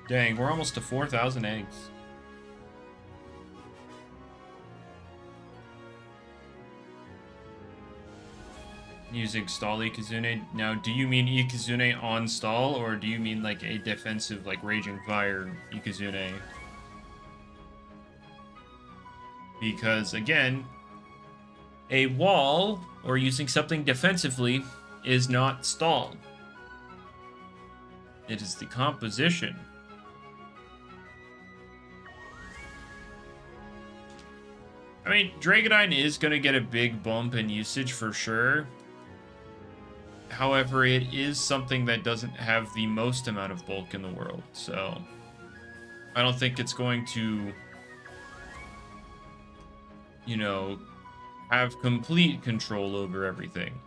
Dang, we're almost to 4,000 eggs. Using stall Ikizune. Now, do you mean Ikizune on stall, or do you mean like a defensive, like Raging Fire Ikizune? Because, again, a wall, or using something defensively, is not stall. It is the composition. I mean, Dragonine is going to get a big bump in usage for sure. However, it is something that doesn't have the most amount of bulk in the world, so I don't think it's going to, you know, have complete control over everything.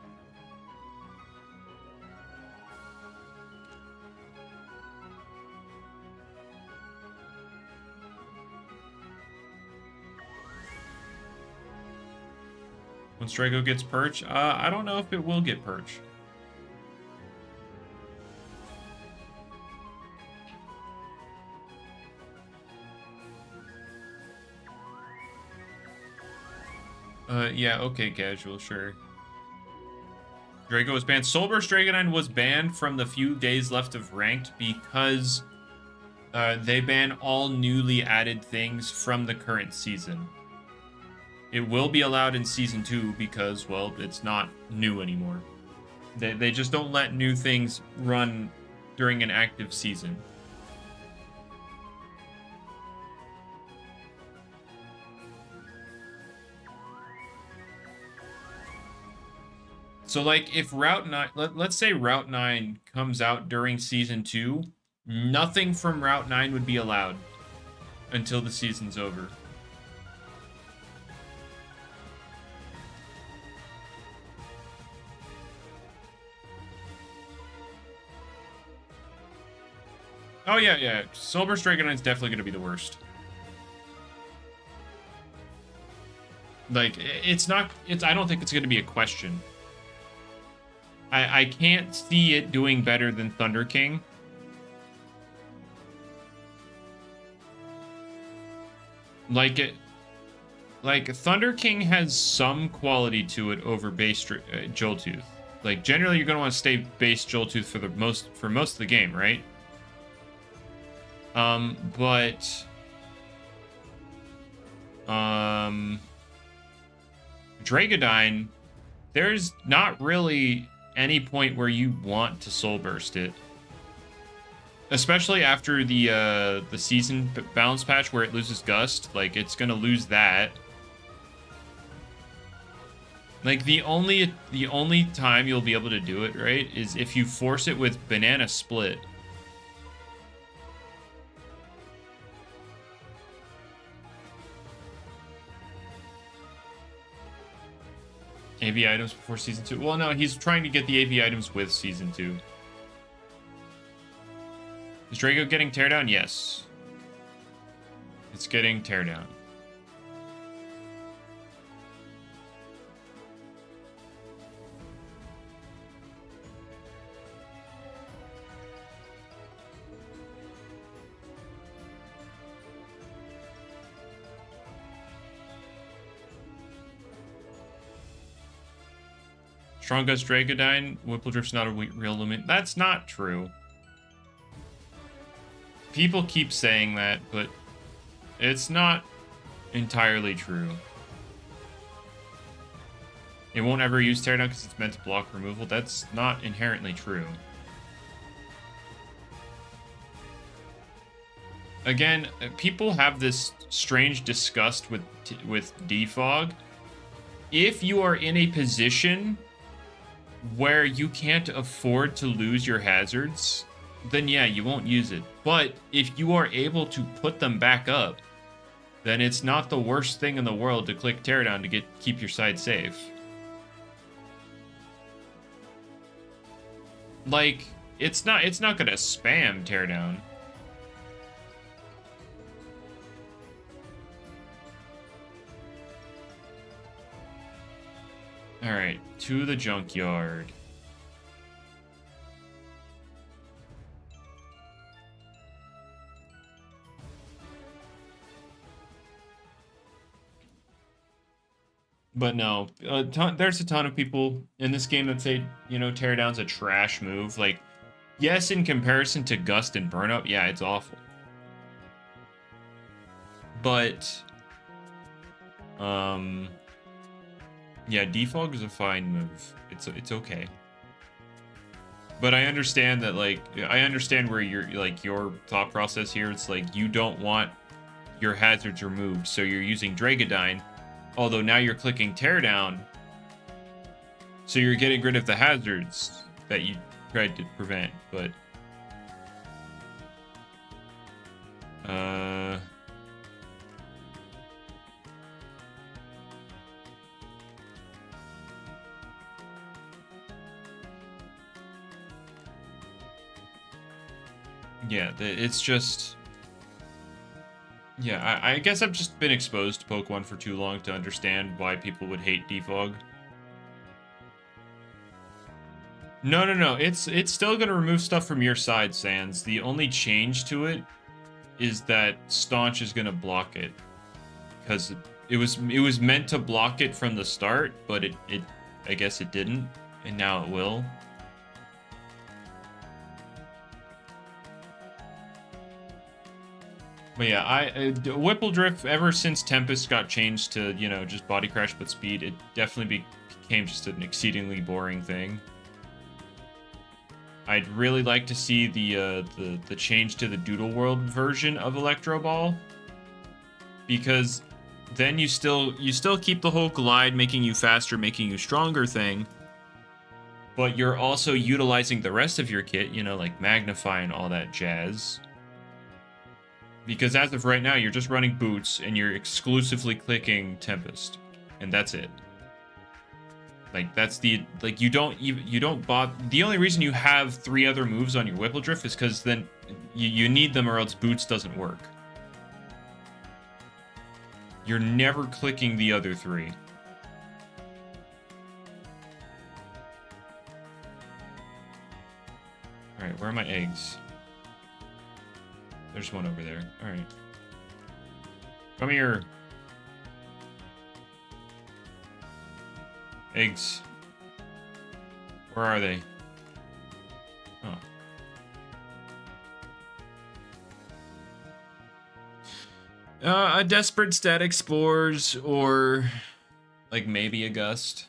Once Draco gets perch, I don't know if it will get perch. Yeah, okay, casual, sure. Draco was banned. Soulburst Dragonine was banned from the few days left of ranked because they ban all newly added things from the current season. It will be allowed in Season 2 because, well, it's not new anymore. They just don't let new things run during an active season. So, like, if Route 9... Let's say Route 9 comes out during Season 2, nothing from Route 9 would be allowed until the season's over. Oh, yeah. Soulburst Dragonine's definitely going to be the worst. Like, I don't think it's going to be a question. I can't see it doing better than Thunder King. Like Thunder King has some quality to it over base Joltooth. Like, generally, you're going to want to stay base Joltooth for most of the game, right? But Dragodyne, there's not really any point where you want to soul burst it. Especially after the season balance patch where it loses Gust, like it's gonna lose that. Like the only time you'll be able to do it, right, is if you force it with Banana Split. AV items before Season 2. Well, no, he's trying to get the AV items with Season 2. Is Drago getting Teardown? Yes. It's getting Teardown. Strongest Dragodyne, Whippledrift's not a real Loomian. That's not true. People keep saying that, but it's not entirely true. It won't ever use Teardown because it's meant to block removal. That's not inherently true. Again, people have this strange disgust with defog. If you are in a position where you can't afford to lose your hazards, then yeah, you won't use it. But if you are able to put them back up, then it's not the worst thing in the world to click Teardown to keep your side safe. Like, it's not gonna spam Teardown. Alright, to the junkyard. But no, there's a ton of people in this game that say, you know, Teardown's a trash move. Like, yes, in comparison to Gust and Burnup, yeah, it's awful. But, yeah, defog is a fine move. It's okay. But I understand that, like, I understand where your thought process here. It's like, you don't want your hazards removed, so you're using Dragodyne. Although now you're clicking Teardown, so you're getting rid of the hazards that you tried to prevent, but... yeah, it's just... yeah, I guess I've just been exposed to Pokemon for too long to understand why people would hate defog. No. It's still gonna remove stuff from your side, Sans. The only change to it is that Staunch is gonna block it, because it was meant to block it from the start, but it I guess it didn't, and now it will. But yeah, Whippledrift, ever since Tempest got changed to, you know, just Body Crash but speed, it definitely became just an exceedingly boring thing. I'd really like to see the change to the Doodle World version of Electro Ball, because then you still keep the whole glide, making you faster, making you stronger thing, but you're also utilizing the rest of your kit, you know, like Magnify and all that jazz. Because as of right now, you're just running Boots, and you're exclusively clicking Tempest, and that's it. Like, that's the, like, you don't bother. The only reason you have 3 other moves on your Whippledrift is because then you need them, or else Boots doesn't work. You're never clicking the other 3. Alright, where are my eggs? There's one over there. Alright. Come here. Eggs. Where are they? Oh. A Desperate Static Spores, or like maybe a Gust.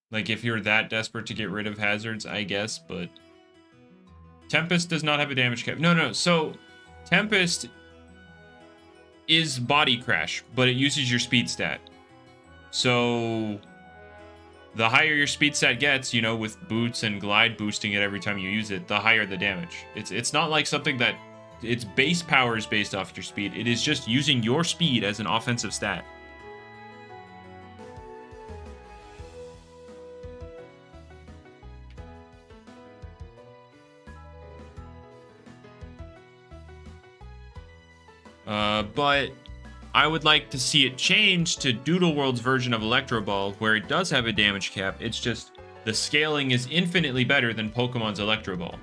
Like if you're that desperate to get rid of hazards, I guess, but Tempest does not have a damage cap. No. So Tempest is Body Crash, but it uses your speed stat. So the higher your speed stat gets, you know, with boots and glide boosting it every time you use it, the higher the damage. It's not like something that its base power is based off your speed. It is just using your speed as an offensive stat. But I would like to see it change to Doodle World's version of Electro Ball, where it does have a damage cap. It's just the scaling is infinitely better than Pokemon's Electro Ball.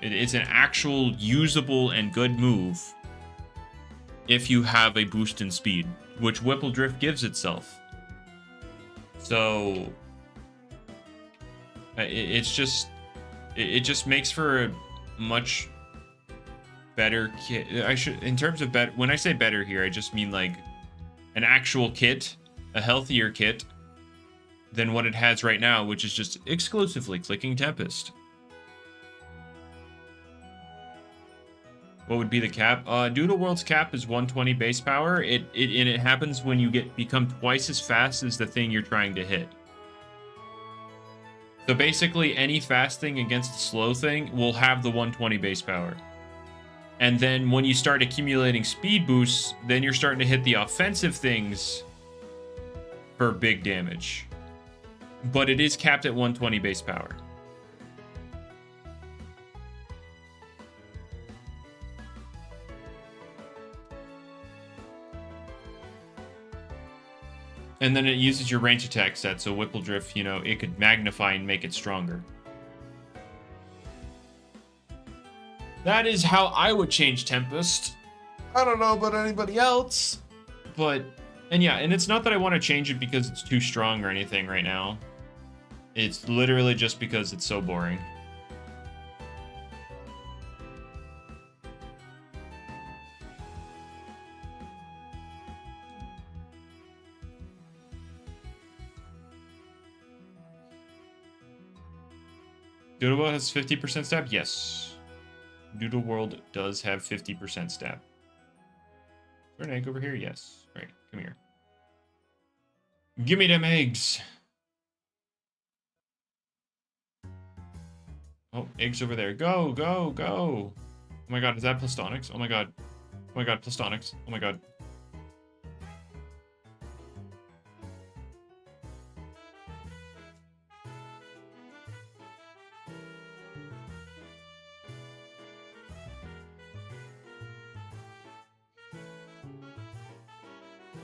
It's an actual usable and good move if you have a boost in speed, which Whipple Drift gives itself. So it just makes for a much better kit. In terms of better, when I say better here, I just mean like an actual kit, a healthier kit than what it has right now, which is just exclusively clicking Tempest. What would be the cap? Doodle World's cap is 120 base power. And it happens when you become twice as fast as the thing you're trying to hit. So basically, any fast thing against a slow thing will have the 120 base power. And then when you start accumulating speed boosts, then you're starting to hit the offensive things for big damage. But it is capped at 120 base power. And then it uses your range attack set, so Whipple Drift, you know, it could magnify and make it stronger. That is how I would change Tempest. I don't know about anybody else. But, and yeah, and it's not that I want to change it because it's too strong or anything right now. It's literally just because it's so boring. Doodle World has 50% stab? Yes. Doodle World does have 50% stab. Is there an egg over here? Yes. Right, come here. Give me them eggs. Oh, eggs over there. Go, go, go. Oh my god, is that Plastonics? Oh my god. Oh my god, Plastonics. Oh my god.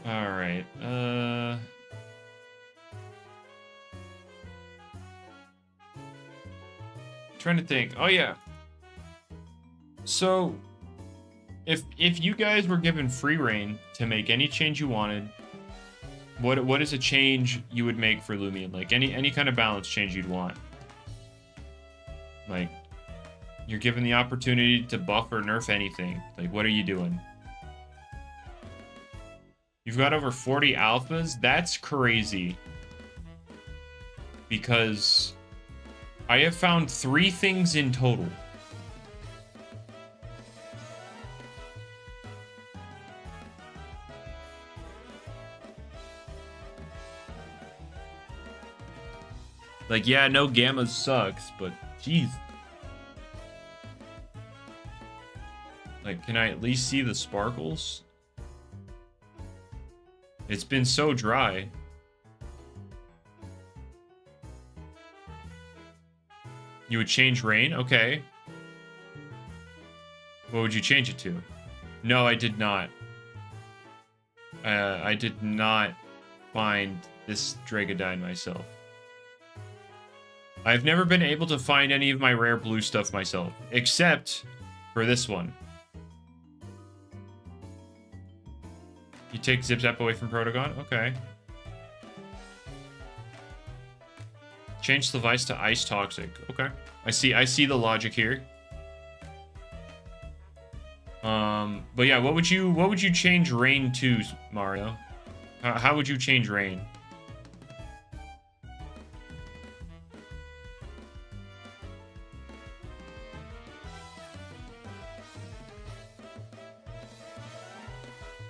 Alright, trying to think. Oh yeah. So if you guys were given free reign to make any change you wanted, what is a change you would make for Loomian? Like any kind of balance change you'd want. Like you're given the opportunity to buff or nerf anything. Like what are you doing? You've got over 40 alphas? That's crazy. Because I have found 3 things in total. Like, yeah, no gamma sucks, but jeez. Like, can I at least see the sparkles? It's been so dry. You would change rain? Okay. What would you change it to? No, I did not. I did not find this Dragodine myself. I've never been able to find any of my rare blue stuff myself, except for this one. You take Zip Zap away from Protogon? Okay. Change Levice to Ice Toxic. Okay. I see the logic here. But yeah, what would you change rain to, Mario? How would you change rain?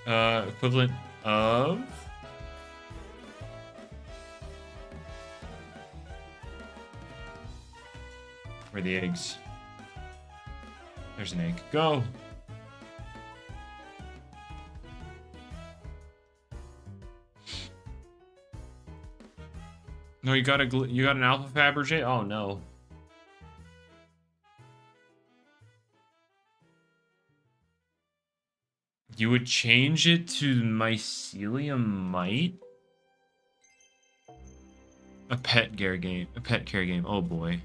Equivalent of... Where are the eggs? There's an egg. Go! No, you got an Alpha Fabergé? Oh no. You would change it to Mycelium Mite? A pet care game. A pet care game. Oh boy.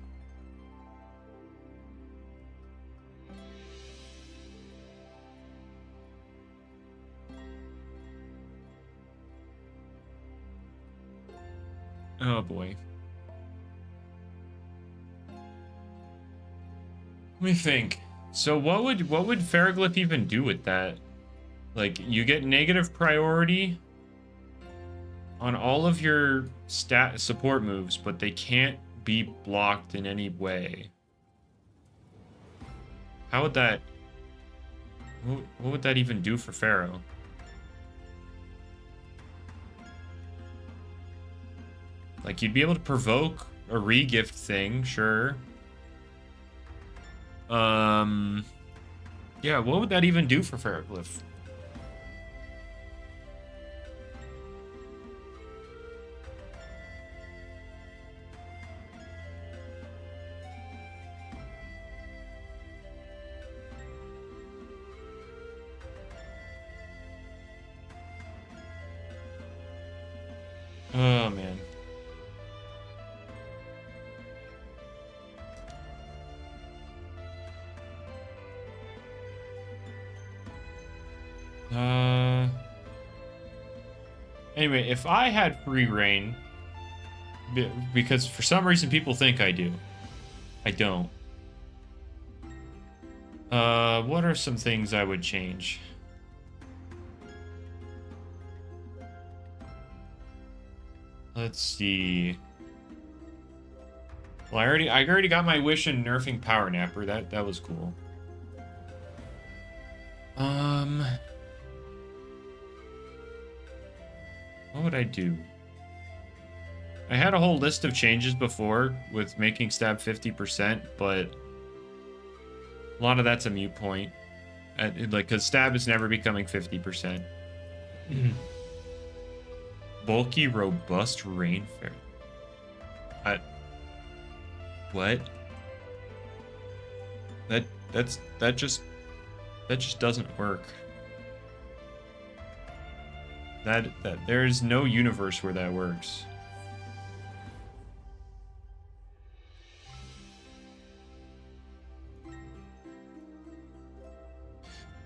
Oh boy. Let me think. So what would Ferroglyph even do with that? Like, you get negative priority on all of your stat support moves, but they can't be blocked in any way. How would that... What would that even do for Pharaoh? Like, you'd be able to provoke a re-gift thing, sure. Yeah, what would that even do for Ferroglyph? Oh, man. Anyway, if I had free reign, because for some reason people think I do, I don't. What are some things I would change? Let's see. Well, I already got my wish in nerfing Power Napper. That was cool. What would I do? I had a whole list of changes before with making stab 50%, but a lot of that's a moot point. Because stab is never becoming 50%. Bulky, robust rain fair. What? That just doesn't work. That there is no universe where that works.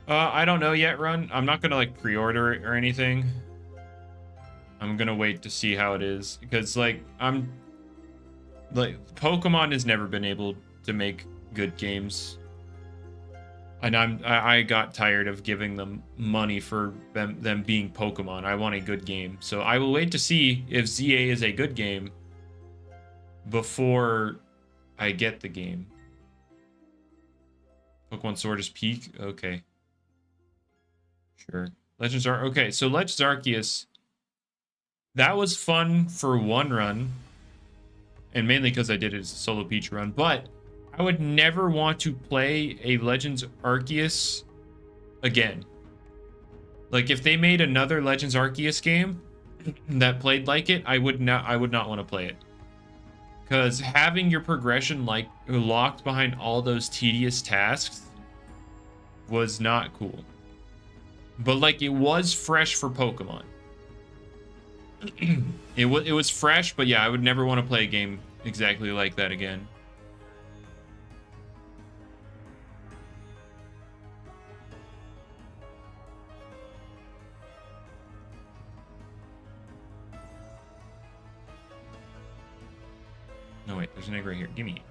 I don't know yet, Run. I'm not gonna like pre-order it or anything. I'm gonna wait to see how it is because Pokemon has never been able to make good games. And I got tired of giving them money for them being Pokemon. I want a good game. So I will wait to see if ZA is a good game before I get the game. Pokemon Sword is peak? Okay. Sure. Legends are okay, so Legends Arceus. That was fun for one run. And mainly because I did it as a solo Peach run, but I would never want to play a Legends Arceus again. Like if they made another Legends Arceus game that played like it, I would not want to play it. Because having your progression like locked behind all those tedious tasks was not cool. But like it was fresh for Pokemon. It was fresh, but yeah, I would never want to play a game exactly like that again. No, wait, there's an egg right here. Give me.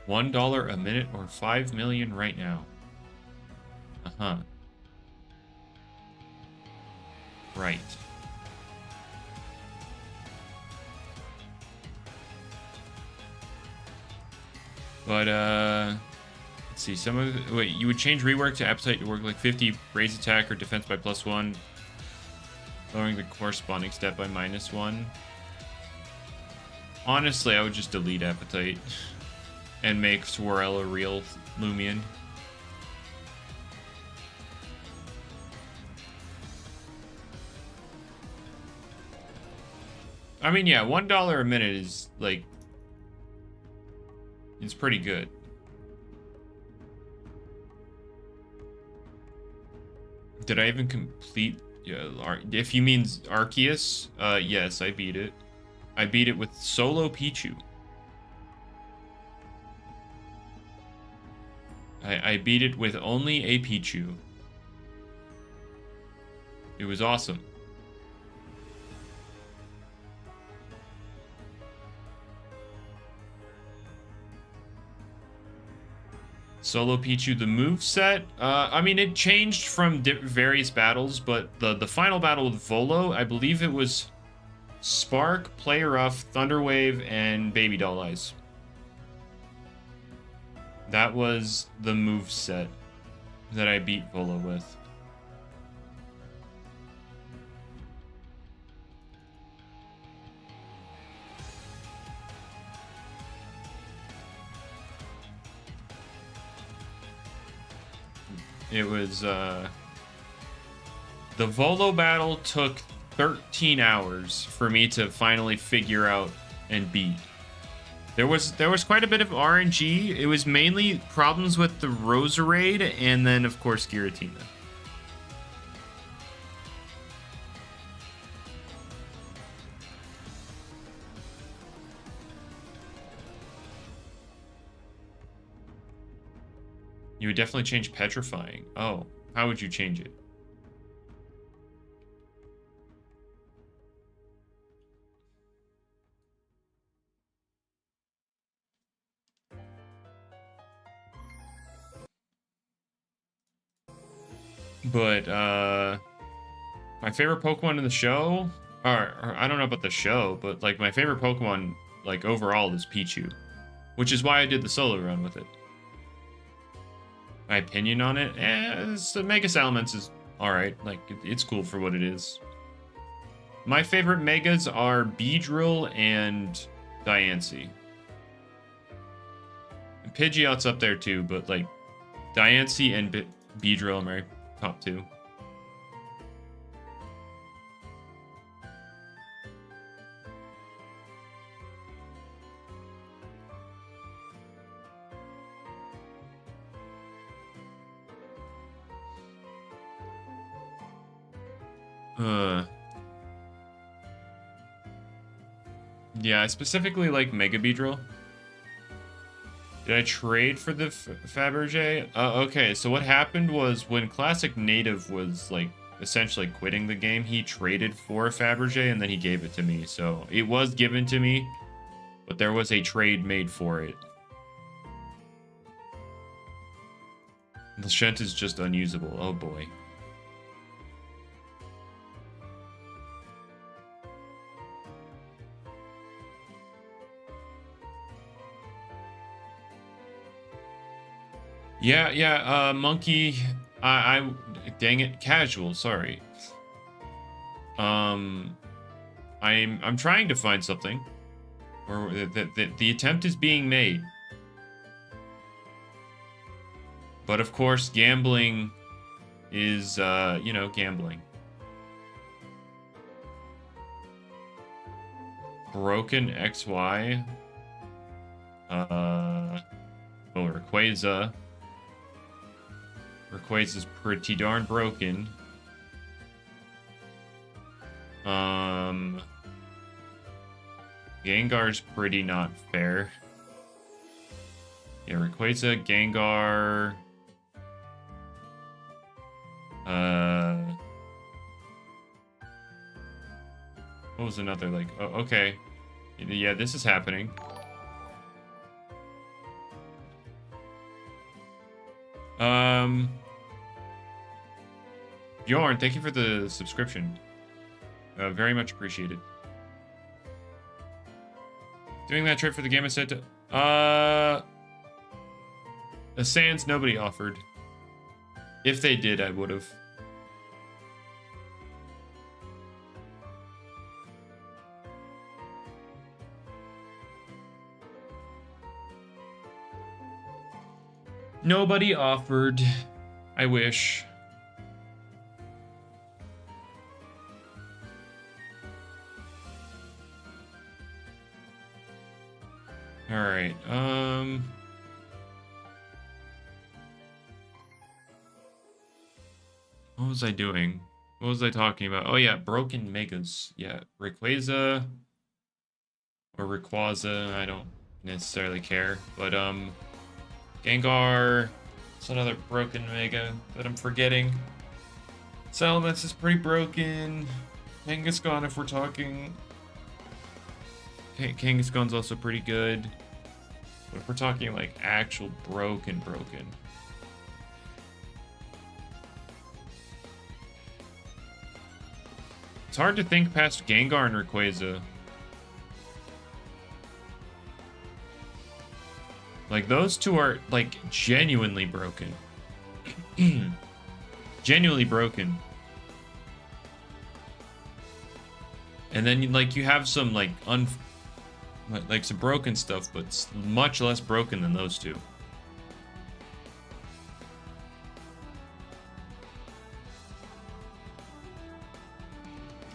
$1 a minute or 5 million right now. Uh-huh. Right. But, let's see. Some of... Wait, you would change rework to appetite to work like 50, raise attack or defense by +1, lowering the corresponding stat by -1. Honestly, I would just delete appetite and make Swirl a real Loomian. I mean, yeah, $1 a minute is, like, it's pretty good. Did I even complete? Yeah, if you mean Arceus, yes, I beat it. I beat it with solo Pichu. I beat it with only a Pichu. It was awesome. Solo Pichu, the moveset, I mean, it changed from various battles, but the final battle with Volo, I believe it was Spark, Play Rough, Thunderwave, and Baby Doll Eyes. That was the moveset that I beat Volo with. It was, the Volo battle took 13 hours for me to finally figure out and beat. There was quite a bit of RNG. It was mainly problems with the Roserade and then, of course, Giratina. You would definitely change Petrifying. Oh, how would you change it? But, my favorite Pokemon in the show, or I don't know about the show, but, like, my favorite Pokemon, like, overall is Pichu, which is why I did the solo run with it. My opinion on it, Mega Salamence is alright. Like, it's cool for what it is. My favorite Megas are Beedrill and Diancie. And Pidgeot's up there too, but, like, Diancie and Beedrill are my top two. Yeah, I specifically like Mega Beedrill. Did I trade for the Fabergé? Okay, so what happened was when Classic Native was, like, essentially quitting the game, he traded for a Fabergé and then he gave it to me. So it was given to me, but there was a trade made for it. Lashent is just unusable. Oh boy. Yeah, Monkey, dang it, Casual, sorry. I'm trying to find something where the attempt is being made. But of course, gambling is, you know, gambling. Broken XY. Rayquaza. Rayquaza's pretty darn broken. Gengar's pretty not fair. Yeah, Rayquaza, Gengar. What was another, like, oh, okay. Yeah, this is happening. Bjorn, thank you for the subscription. Very much appreciated. Doing that trip for the game I said to... The Sands, nobody offered. If they did, I would have. Nobody offered. I wish. All right. What was I doing? What was I talking about? Oh yeah, broken megas. Yeah, Rayquaza or Rayquaza. I don't necessarily care, but Gengar. It's another broken mega that I'm forgetting. Salamence is pretty broken. Kangaskhan, if we're talking. Kangaskhan's also pretty good. But if we're talking like actual broken. It's hard to think past Gengar and Rayquaza. Like, those two are, like, genuinely broken. Genuinely broken. And then, like, you have some, like, some broken stuff, but it's much less broken than those two.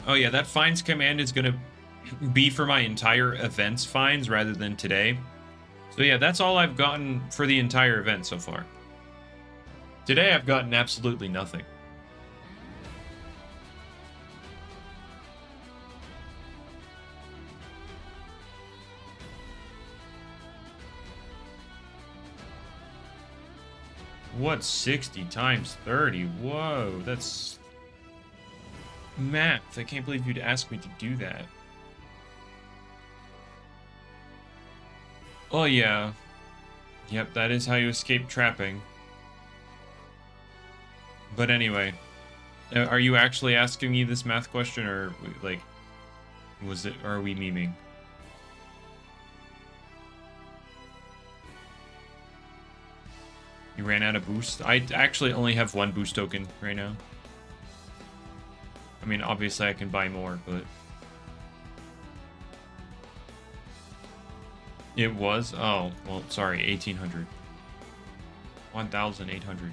Oh, yeah, that fines command is going to be for my entire event's fines rather than today. So yeah, that's all I've gotten for the entire event so far. Today I've gotten absolutely nothing. What, 60 times 30? Whoa, that's math. I can't believe you'd ask me to do that. Oh yeah. Yep, that is how you escape trapping. But anyway, are you actually asking me this math question, or like, was it, or are we memeing? You ran out of boost? I actually only have one boost token right now. I mean, obviously I can buy more, but... It was? Oh, well, sorry, 1,800. 1,800.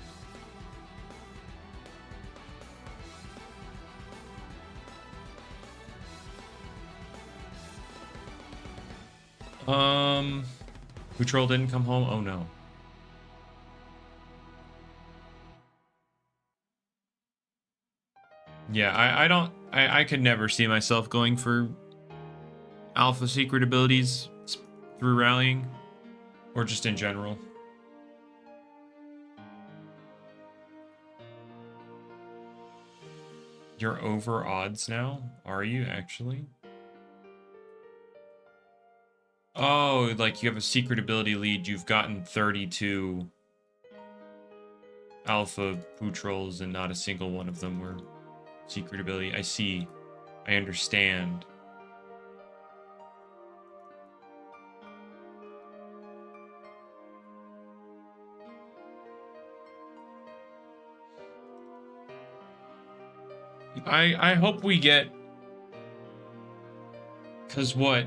Patrol didn't come home? Oh, no. Yeah, I could never see myself going for alpha secret abilities through rallying, or just in general. You're over odds now? Are you actually? Oh, like you have a secret ability lead. You've gotten 32 alpha Pootrolls and not a single one of them were secret ability. I see. I understand. I hope we get... Cause what?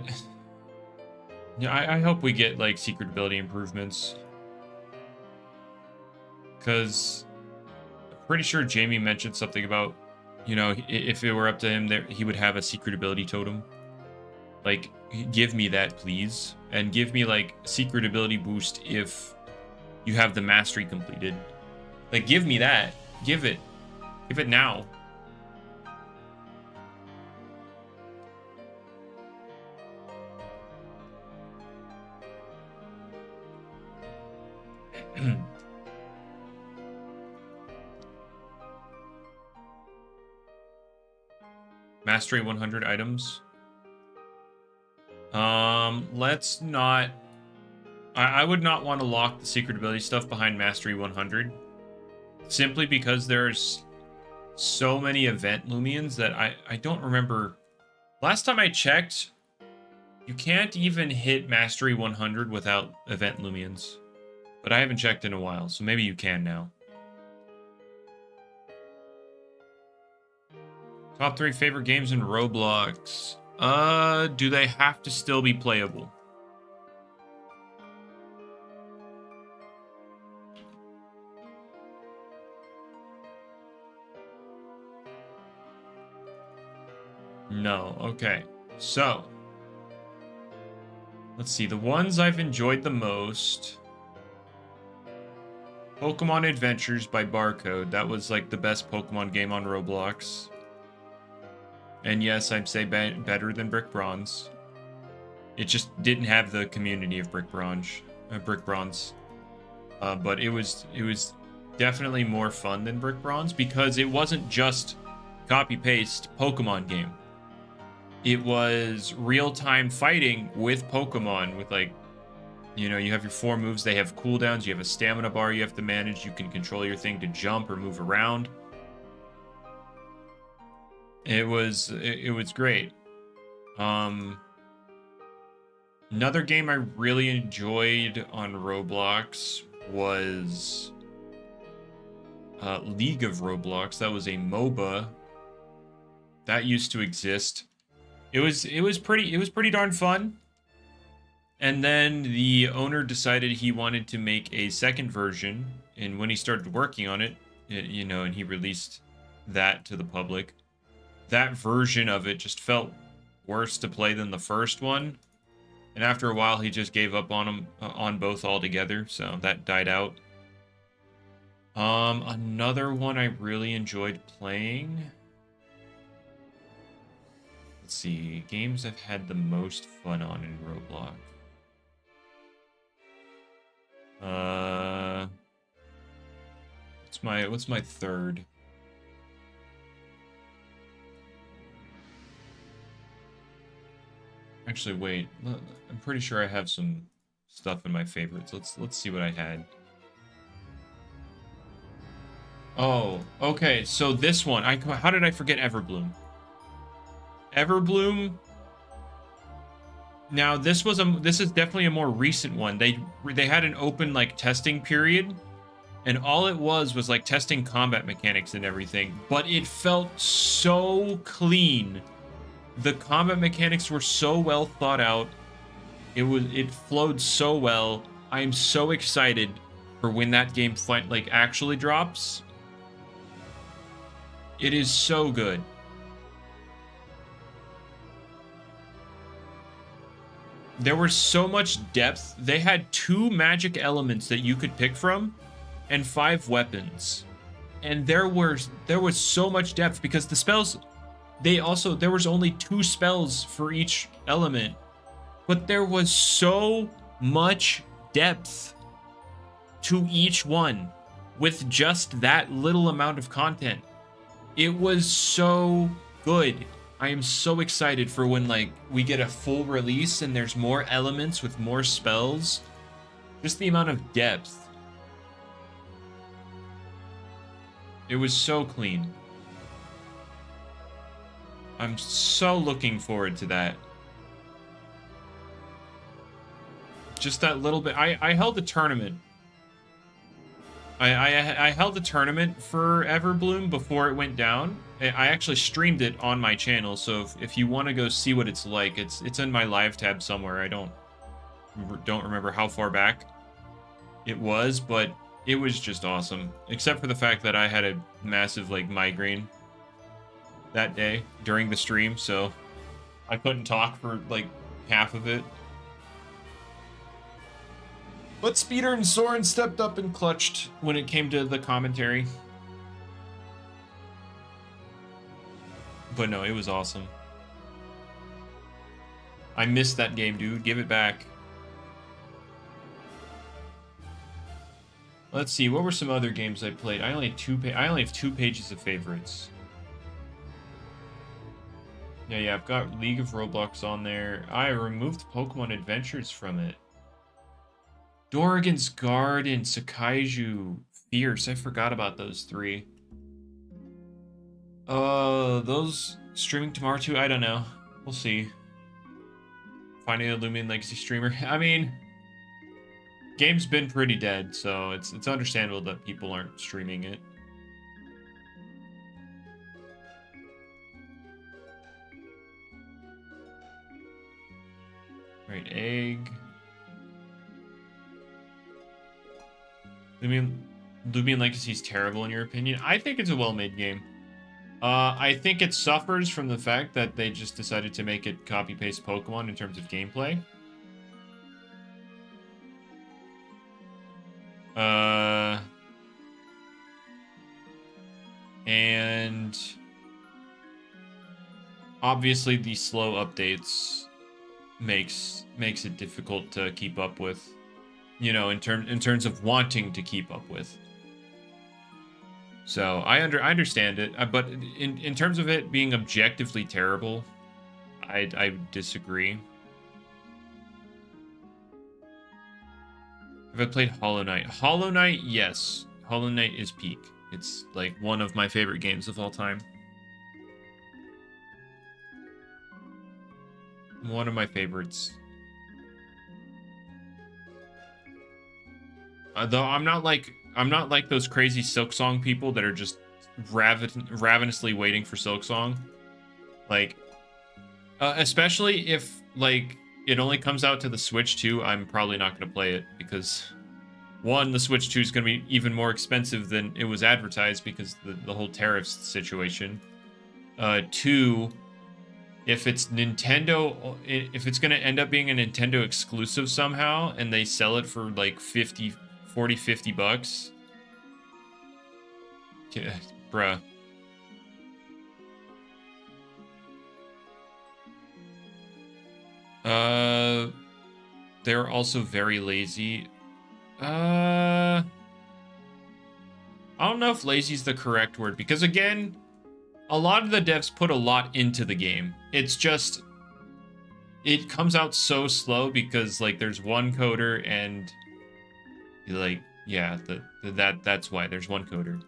Yeah, I hope we get like secret ability improvements. Cause I'm pretty sure Jamie mentioned something about, you know, if it were up to him, there he would have a secret ability totem. Like, give me that, please, and give me like secret ability boost if you have the mastery completed. Like, give me that. Give it now. Mastery 100 items. Let's not... I would not want to lock the secret ability stuff behind Mastery 100. simply because there's so many event Loomians that I don't remember. Last time I checked, you can't even hit Mastery 100 without event Loomians. But I haven't checked in a while, so maybe you can now. Top 3 favorite games in Roblox. Do they have to still be playable? No. Okay. So, let's see. The ones I've enjoyed the most. Pokemon Adventures by Barcode. That was like the best Pokemon game on Roblox. And yes, I'd say better than Brick Bronze. It just didn't have the community of Brick Bronze. But it was definitely more fun than Brick Bronze because it wasn't just copy-paste Pokemon game. It was real-time fighting with Pokemon, with like, you know, you have your 4 moves, they have cooldowns, you have a stamina bar you have to manage, you can control your thing to jump or move around. It was great. Another game I really enjoyed on Roblox was League of Roblox. That was a MOBA that used to exist. It was pretty darn fun. And then the owner decided he wanted to make a second version, and when he started working on it, you know, and he released that to the public, that version of it just felt worse to play than the first one. And after a while, he just gave up on them, on both altogether, so that died out. Another one I really enjoyed playing. Let's see, games I've had the most fun on in Roblox. What's my third? Actually, wait. I'm pretty sure I have some stuff in my favorites. Let's see what I had. Oh, okay. So this one, how did I forget Everbloom? Everbloom. Now this is definitely a more recent one. They had an open like testing period, and all it was like testing combat mechanics and everything, but it felt so clean. The combat mechanics were so well thought out. It flowed so well. I am so excited for when that game actually drops. It is so good. There was so much depth. They had 2 magic elements that you could pick from and 5 weapons. And there was so much depth because the spells, there was only 2 spells for each element, but there was so much depth to each one with just that little amount of content. It was so good. I am so excited for when like we get a full release and there's more elements with more spells. Just the amount of depth. It was so clean. I'm so looking forward to that. Just that little bit. I held a tournament. I held a tournament for Everbloom before it went down. I actually streamed it on my channel, so if you want to go see what it's like, it's in my live tab somewhere. I don't remember how far back it was, but it was just awesome. Except for the fact that I had a massive like migraine that day during the stream, so I couldn't talk for like half of it. But Speeder and Soren stepped up and clutched when it came to the commentary. But no, it was awesome. I missed that game, dude. Give it back. Let's see, what were some other games I played? I only have 2 pages of favorites. Yeah, I've got League of Roblox on there. I removed Pokemon Adventures from it. Dorrigan's Garden, Sakaiju, fierce. I forgot about those three. Those streaming tomorrow too? I don't know. We'll see. Finding a Loomian Legacy streamer. I mean, game's been pretty dead, so it's understandable that people aren't streaming it. Right, egg. Loomian Legacy is terrible in your opinion? I think it's a well-made game. I think it suffers from the fact that they just decided to make it copy-paste Pokemon in terms of gameplay. And obviously the slow updates makes it difficult to keep up with, you know, in terms of wanting to keep up with. So I understand it, but in terms of it being objectively terrible, I disagree. Have I played Hollow Knight? Hollow Knight, yes. Hollow Knight is peak. It's like one of my favorite games of all time. One of my favorites. Though I'm not like those crazy Silksong people that are just ravenously waiting for Silksong. Like, especially if like it only comes out to the Switch 2, I'm probably not going to play it because one, the Switch 2 is going to be even more expensive than it was advertised because the whole tariffs situation. Two, if it's Nintendo, if it's going to end up being a Nintendo exclusive somehow and they sell it for like 50 bucks. Yeah, bruh. They're also very lazy. I don't know if lazy is the correct word because again, a lot of the devs put a lot into the game. It's just it comes out so slow because like there's one coder and like yeah, that's why there's one coder.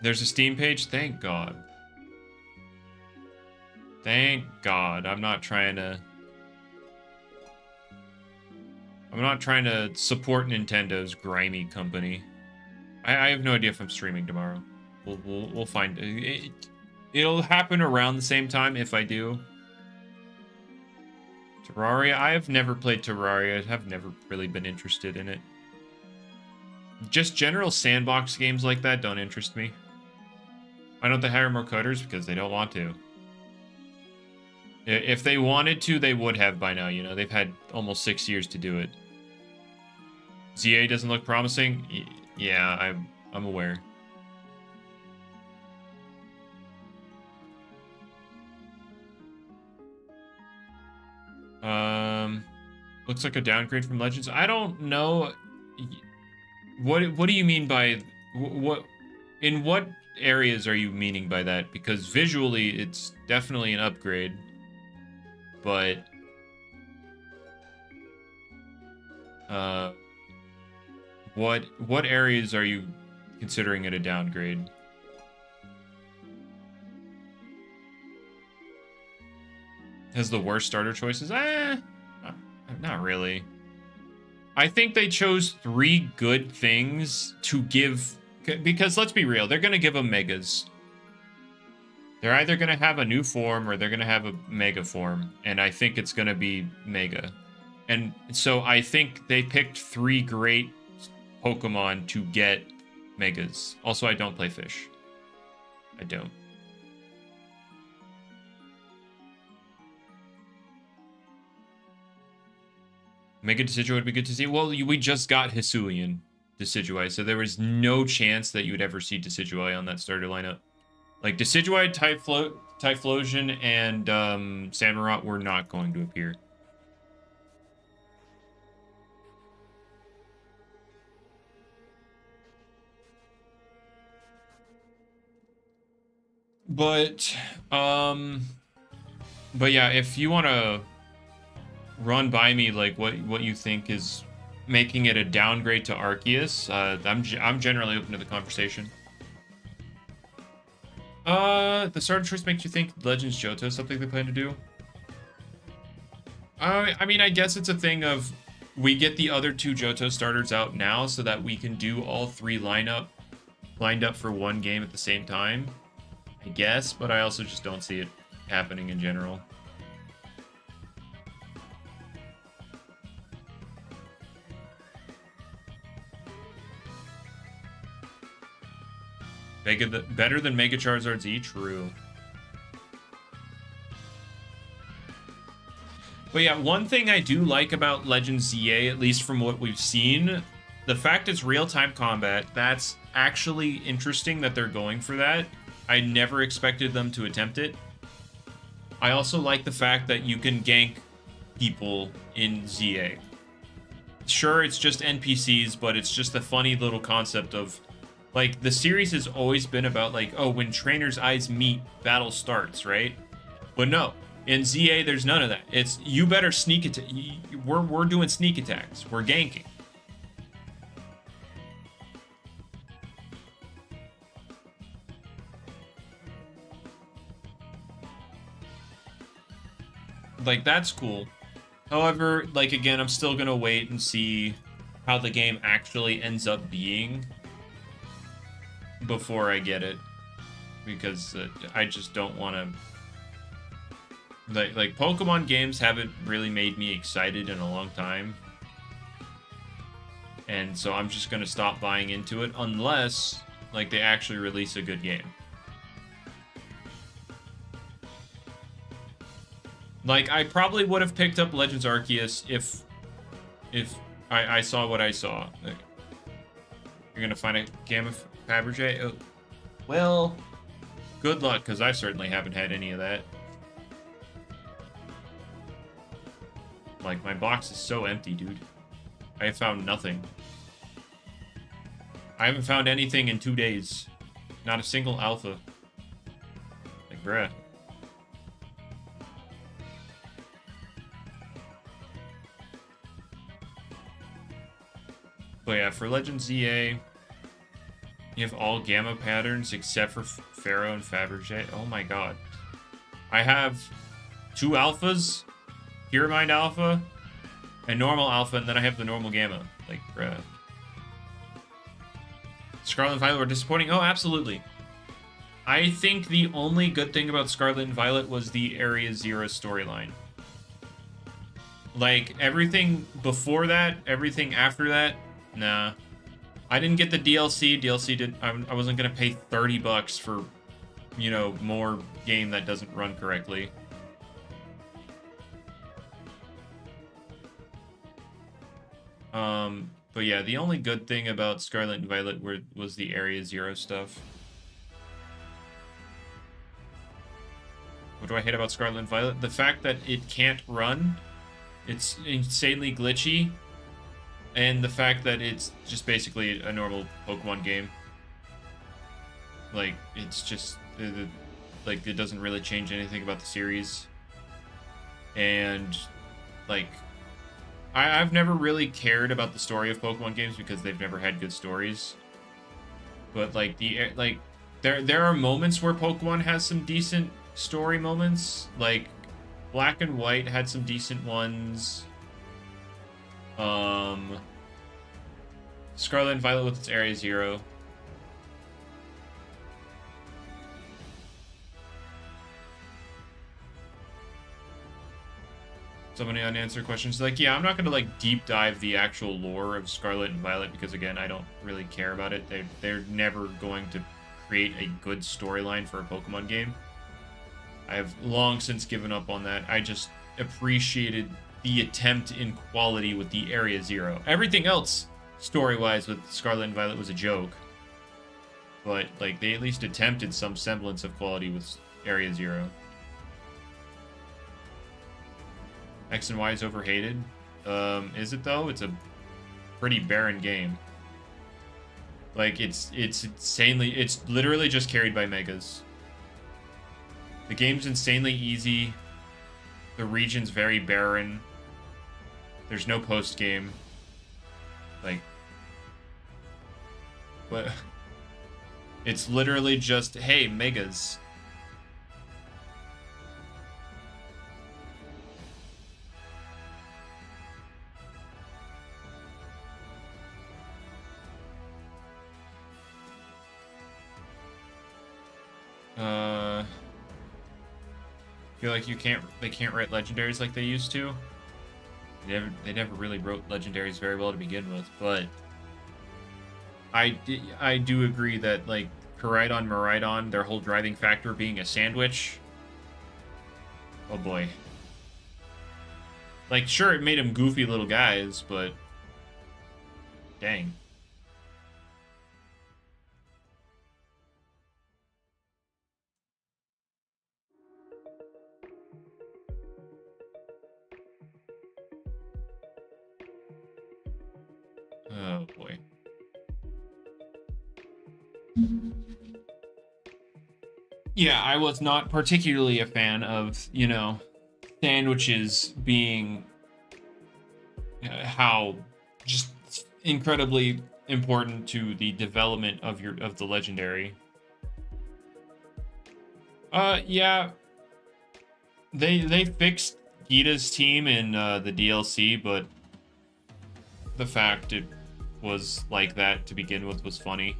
There's a Steam page? Thank God. Thank God. I'm not trying to support Nintendo's grimy company. I have no idea if I'm streaming tomorrow. We'll find it. It'll happen around the same time if I do. Terraria? I have never played Terraria. I've never really been interested in it. Just general sandbox games like that don't interest me. Why don't they hire more coders? Because they don't want to. If they wanted to, they would have by now. You know, they've had almost 6 years to do it. ZA doesn't look promising? Yeah, I'm aware. Looks like a downgrade from Legends. I don't know. What do you mean by what? In what areas are you meaning by that? Because visually, it's definitely an upgrade, but what areas are you considering it a downgrade? Has the worst starter choices? Not really. I think they chose 3 good things to give, because let's be real, they're going to give them megas. They're either going to have a new form or they're going to have a mega form, and I think it's going to be mega. And so I think they picked 3 great Pokemon to get megas. Also, I don't play fish. I don't. Mega Decidueye would be good to see. Well, we just got Hisuian Decidueye, so there was no chance that you would ever see Decidueye on that starter lineup. Like, Decidueye, Typhlosion, and Samurott were not going to appear. But yeah, if you want to run by me like what you think is making it a downgrade to Arceus. I'm generally open to the conversation. The starter choice makes you think Legends Johto is something they plan to do. I mean, I guess it's a thing of we get the other 2 Johto starters out now so that we can do all 3 lined up for one game at the same time. I guess, but I also just don't see it happening in general. Better than Mega Charizard Z? True. But yeah, one thing I do like about Legends ZA, at least from what we've seen, the fact it's real-time combat, that's actually interesting that they're going for that. I never expected them to attempt it. I also like the fact that you can gank people in ZA. Sure, it's just NPCs, but it's just a funny little concept of, like, the series has always been about, like, oh, when trainers' eyes meet, battle starts, right? But no, in ZA, there's none of that. It's, you better sneak attack. We're doing sneak attacks. We're ganking. Like, that's cool. However, like, again, I'm still gonna wait and see how the game actually ends up being before I get it, because I just don't want to, like Pokemon games haven't really made me excited in a long time, and so I'm just gonna stop buying into it unless, like, they actually release a good game. Like, I probably would have picked up Legends Arceus if I saw what I saw. Like, you're gonna find a Gamma Fabergé? Oh, well, good luck, because I certainly haven't had any of that. Like, my box is so empty, dude. I have found nothing. I haven't found anything in 2 days. Not a single alpha. Like, bruh. But yeah, for Legends ZA, you have all Gamma patterns except for Pharaoh and Fabergé. Oh my god. I have 2 alphas, Pure Mind Alpha, and normal alpha, and then I have the normal Gamma. Like, bruh. Scarlet and Violet were disappointing? Oh, absolutely. I think the only good thing about Scarlet and Violet was the Area Zero storyline. Like, everything before that, everything after that, nah. I didn't get the DLC. I wasn't gonna pay $30 for, you know, more game that doesn't run correctly. But yeah, the only good thing about Scarlet and Violet was the Area Zero stuff. What do I hate about Scarlet and Violet? The fact that it can't run. It's insanely glitchy. And the fact that it's just basically a normal Pokemon game. Like, it's just, like, it doesn't really change anything about the series. And, like, I've never really cared about the story of Pokemon games because they've never had good stories. But, like, there are moments where Pokemon has some decent story moments. Like, Black and White had some decent ones. Scarlet and Violet with its Area Zero. So many unanswered questions. Like, yeah, I'm not gonna, like, deep dive the actual lore of Scarlet and Violet because, again, I don't really care about it. They're never going to create a good storyline for a Pokemon game. I have long since given up on that. I just appreciated the attempt in quality with the Area Zero. Everything else, story-wise, with Scarlet and Violet was a joke. But, like, they at least attempted some semblance of quality with Area Zero. X and Y is overhated. Is it, though? It's a pretty barren game. Like, it's insanely... It's literally just carried by Megas. The game's insanely easy. The region's very barren. There's no post game. Like, what? It's literally just, hey, megas. Feel like they can't write legendaries like they used to. They never really wrote legendaries very well to begin with, but I do agree that, like, Koraidon, Miraidon, their whole driving factor being a sandwich. Oh boy. Like, sure, it made them goofy little guys, but dang. Oh boy. Yeah, I was not particularly a fan of, you know, sandwiches being how just incredibly important to the development of the legendary. Yeah. They fixed Gita's team in the DLC, but the fact it was like that to begin with was funny.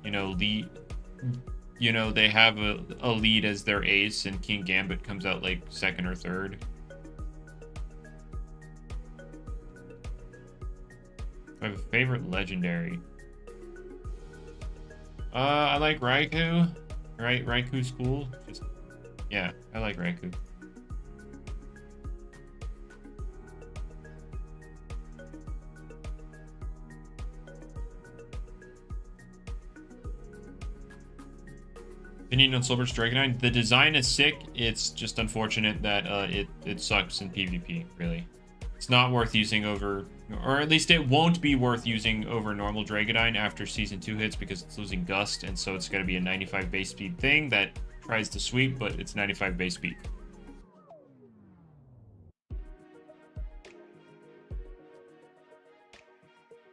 You know, they have a lead as their ace, and King Gambit comes out like second or third. I have a favorite legendary. I like Raikou. Right, Raiku's cool. Just, yeah, I like Raikou. Opinion on Silver's Dragonite. The design is sick. It's just unfortunate that it sucks in PvP, really. It's not worth using over, or at least it won't be worth using over normal Dragonite after Season 2 hits, because it's losing Gust, and so it's going to be a 95 base speed thing that tries to sweep, but it's 95 base speed.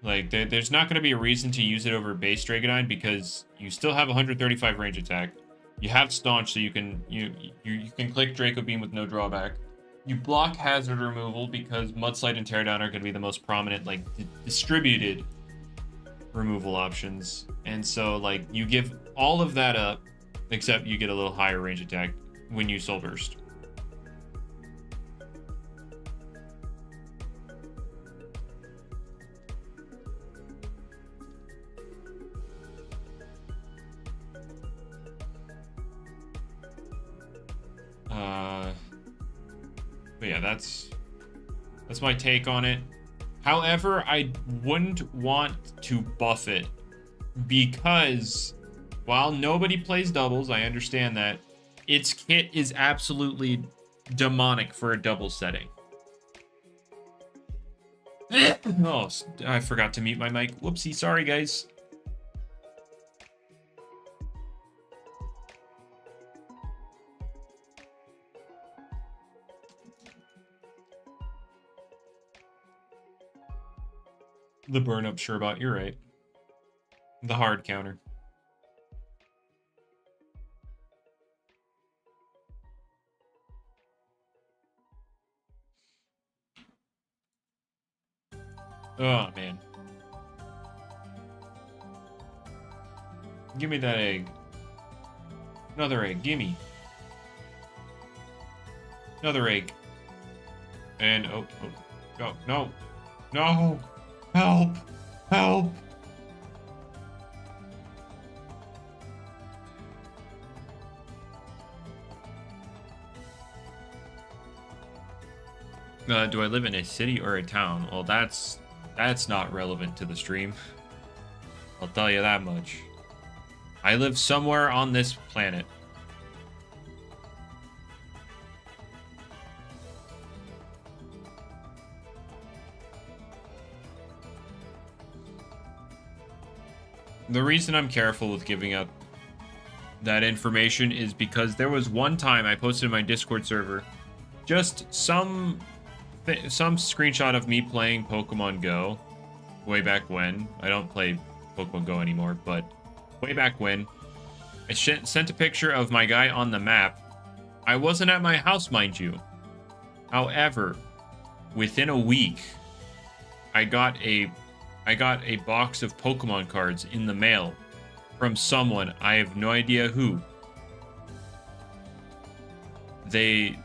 Like, there's not going to be a reason to use it over base Dragonite, because you still have 135 range attack. You have Staunch, so you can can click Draco Beam with no drawback. You block hazard removal because Mudslide and Teardown are going to be the most prominent, like, distributed removal options. And so, like, you give all of that up, except you get a little higher range attack when you Soul Burst. But yeah, that's my take on it. However, I wouldn't want to buff it, because while nobody plays doubles, I understand that, its kit is absolutely demonic for a double setting. Oh, I forgot to mute my mic. Whoopsie, sorry guys. The burn up Sherbot, you're right. The hard counter. Oh, man. Give me that egg. Another egg, gimme. Another egg. And, oh, no. No! Help! Help! Do I live in a city or a town? Well, that's not relevant to the stream. I'll tell you that much. I live somewhere on this planet. The reason I'm careful with giving up that information is because there was one time I posted in my Discord server just some some screenshot of me playing Pokemon Go way back when. I don't play Pokemon Go anymore, but way back when. I sent a picture of my guy on the map. I wasn't at my house, mind you. However, within a week, I got a box of Pokemon cards in the mail from someone. I have no idea who. They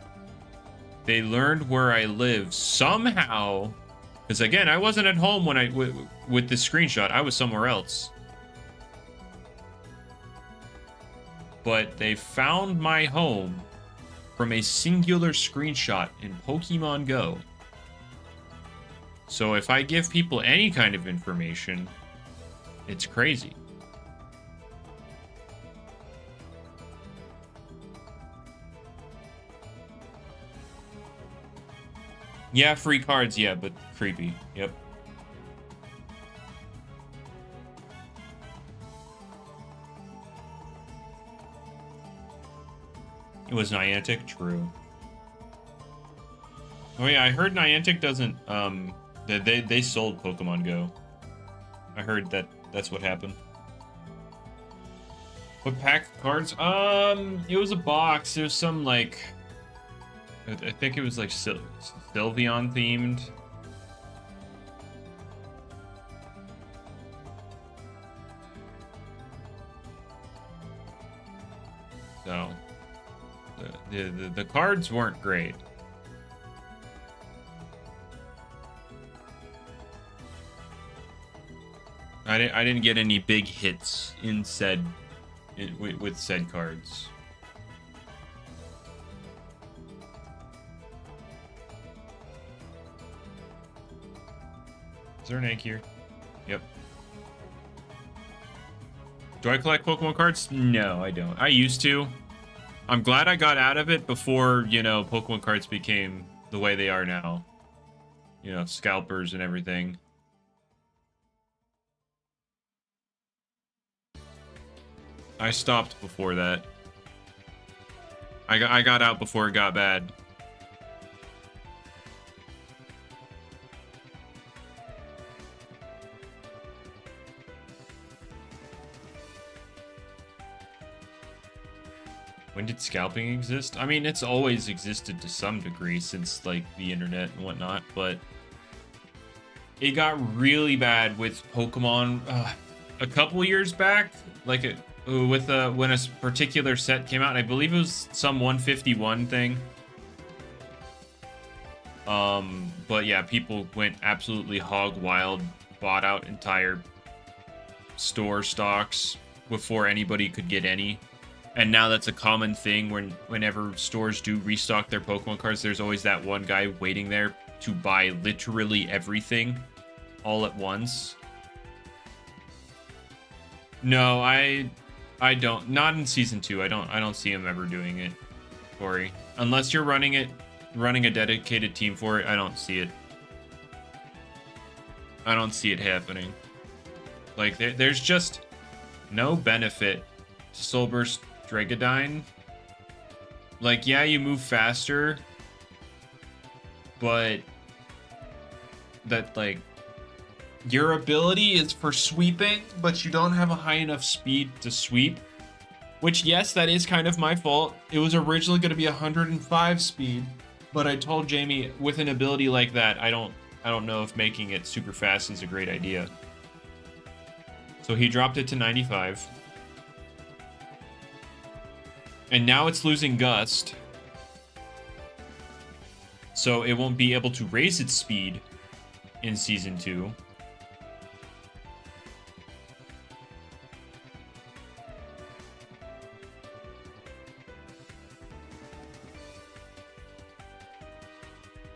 learned where I live somehow, because again, I wasn't at home when with this screenshot. I was somewhere else. But they found my home from a singular screenshot in Pokemon Go. So if I give people any kind of information, it's crazy. Yeah, free cards, yeah, but creepy. Yep. It was Niantic, true. Oh yeah, I heard Niantic doesn't they sold Pokemon Go. I heard that's what happened. What pack of cards? It was a box. There's some like I think it was like Sylveon themed. So the cards weren't great. I didn't get any big hits in with said cards. Is there an egg here? Yep. Do I collect Pokemon cards? No, I don't. I used to. I'm glad I got out of it before, you know, Pokemon cards became the way they are now. You know, scalpers and everything. I stopped before that. I got out before it got bad. When did scalping exist? I mean, it's always existed to some degree since, like, the internet and whatnot, but it got really bad with Pokemon a couple years back, like when a particular set came out. I believe it was some 151 thing. But yeah, people went absolutely hog wild, bought out entire store stocks before anybody could get any. And now that's a common thing whenever stores do restock their Pokemon cards, there's always that one guy waiting there to buy literally everything all at once. No, I don't. Not in season 2. I don't see him ever doing it, Corey. Unless you're running a dedicated team for it, I don't see it. I don't see it happening. Like there's just no benefit to Soul Burst Dragadine. Like, yeah, you move faster, but that, like, your ability is for sweeping, but you don't have a high enough speed to sweep. Which, yes, that is kind of my fault. It was originally going to be 105 speed, but I told Jamie with an ability like that, I don't know if making it super fast is a great idea. So he dropped it to 95. And now it's losing Gust. So it won't be able to raise its speed in Season 2.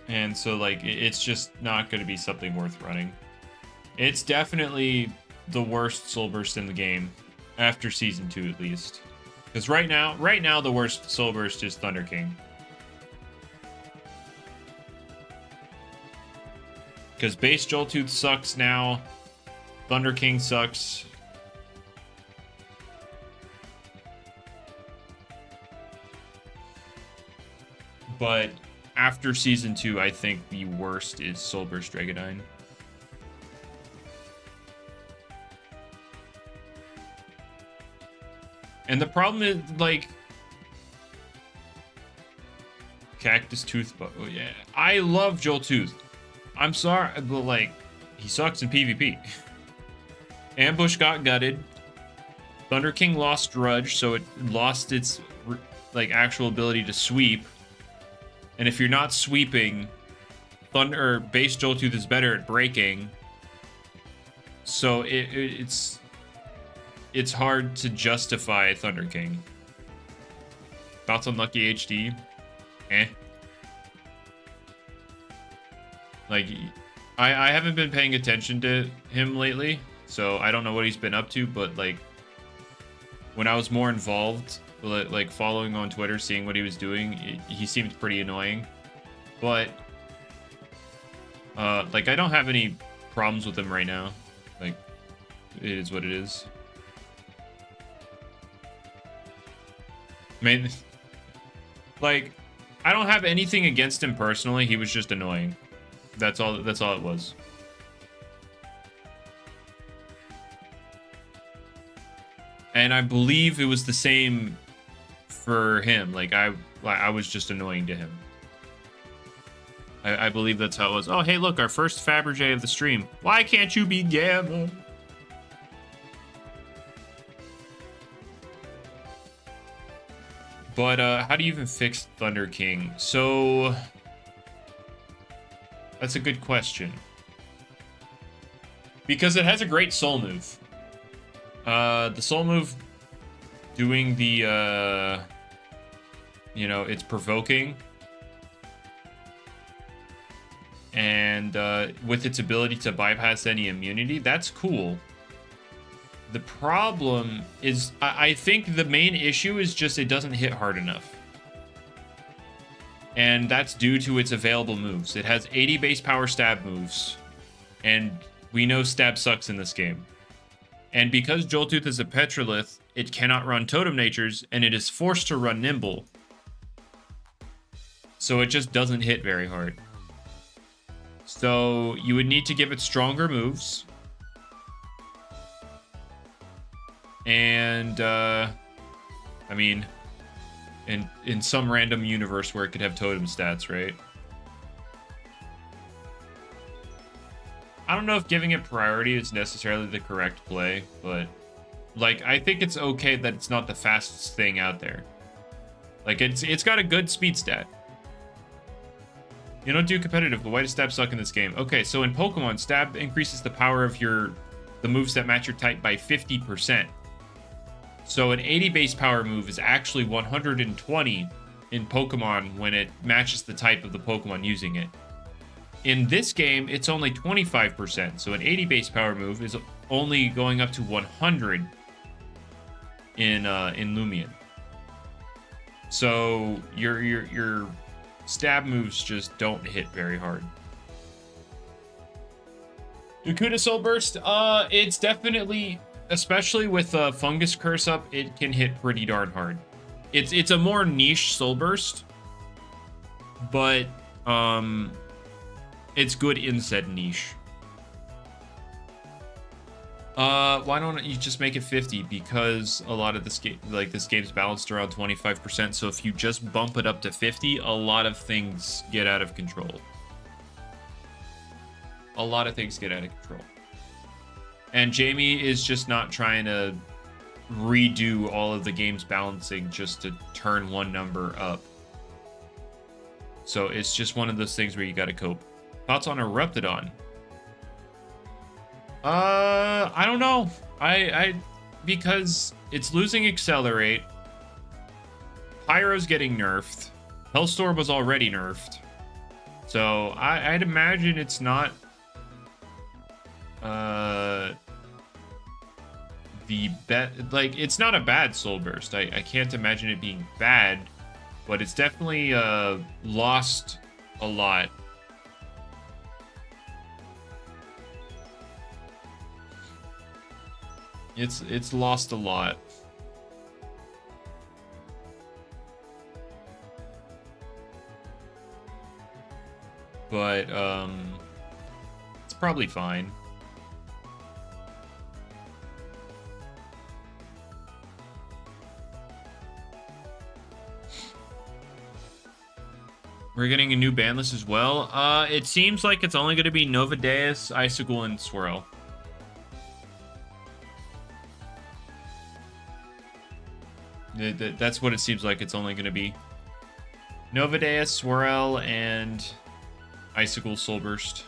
And so, like, it's just not going to be something worth running. It's definitely the worst Soul Burst in the game. After Season 2, at least. Because right now, the worst Soul Burst is Thunder King. Because base Joltooth sucks now. Thunder King sucks. But after Season 2, I think the worst is Soulburst Dragonine. And the problem is, like... Cactus Tooth... Oh, yeah. I love Joltooth. I'm sorry, but, like, he sucks in PvP. Ambush got gutted. Thunder King lost Drudge, so it lost its, like, actual ability to sweep. And if you're not sweeping, base Joltooth is better at breaking. So it's hard to justify Thunder King. Thoughts on Lucky HD? Eh. Like, I haven't been paying attention to him lately, so I don't know what he's been up to, but, like, when I was more involved, like, following on Twitter, seeing what he was doing, he seemed pretty annoying. But, like, I don't have any problems with him right now. Like, it is what it is. I mean, like, I don't have anything against him personally. He was just annoying. That's all it was. And I believe it was the same for him. Like, I was just annoying to him. I believe that's how it was. Oh, hey, look, our first Fabergé of the stream. Why can't you be Gamma? But how do you even fix Thunder King? So that's a good question. Because it has a great soul move. The soul move doing the, you know, it's provoking. And with its ability to bypass any immunity, that's cool. The problem is, I think the main issue is just it doesn't hit hard enough. And that's due to its available moves. It has 80 base power stab moves. And we know stab sucks in this game. And because Joltooth is a Petrolith, it cannot run Totem Natures, and it is forced to run Nimble. So it just doesn't hit very hard. So you would need to give it stronger moves. And, I mean, in some random universe where it could have totem stats, right? I don't know if giving it priority is necessarily the correct play, but, like, I think it's okay that it's not the fastest thing out there. Like, it's got a good speed stat. You don't do competitive, but why does stab suck in this game? Okay, so in Pokemon, stab increases the power of the moves that match your type by 50%. So an 80 base power move is actually 120 in Pokemon when it matches the type of the Pokemon using it. In this game, it's only 25%. So an 80 base power move is only going up to 100 in Loomian. So your stab moves just don't hit very hard. Dukuda Soul Burst, it's definitely, especially with Fungus Curse up, it can hit pretty darn hard. It's a more niche Soul Burst, but it's good in said niche. Why don't you just make it 50? Because a lot of this game, like, this game's balanced around 25%. So if you just bump it up to 50, a lot of things get out of control. A lot of things get out of control. And Jamie is just not trying to redo all of the game's balancing just to turn one number up. So it's just one of those things where you gotta cope. Thoughts on Eruptodon? I don't know. Because it's losing Accelerate. Pyro's getting nerfed. Hellstorm was already nerfed. So I'd imagine it's not it's not a bad Soul Burst. I can't imagine it being bad, but it's definitely lost a lot. It's lost a lot. but it's probably fine. We're getting a new ban list as well. It seems like it's only going to be Nova Deus, Icicle, and Swirl. That's what it seems like it's only going to be. Nova Deus, Swirl, and Icicle Soulburst.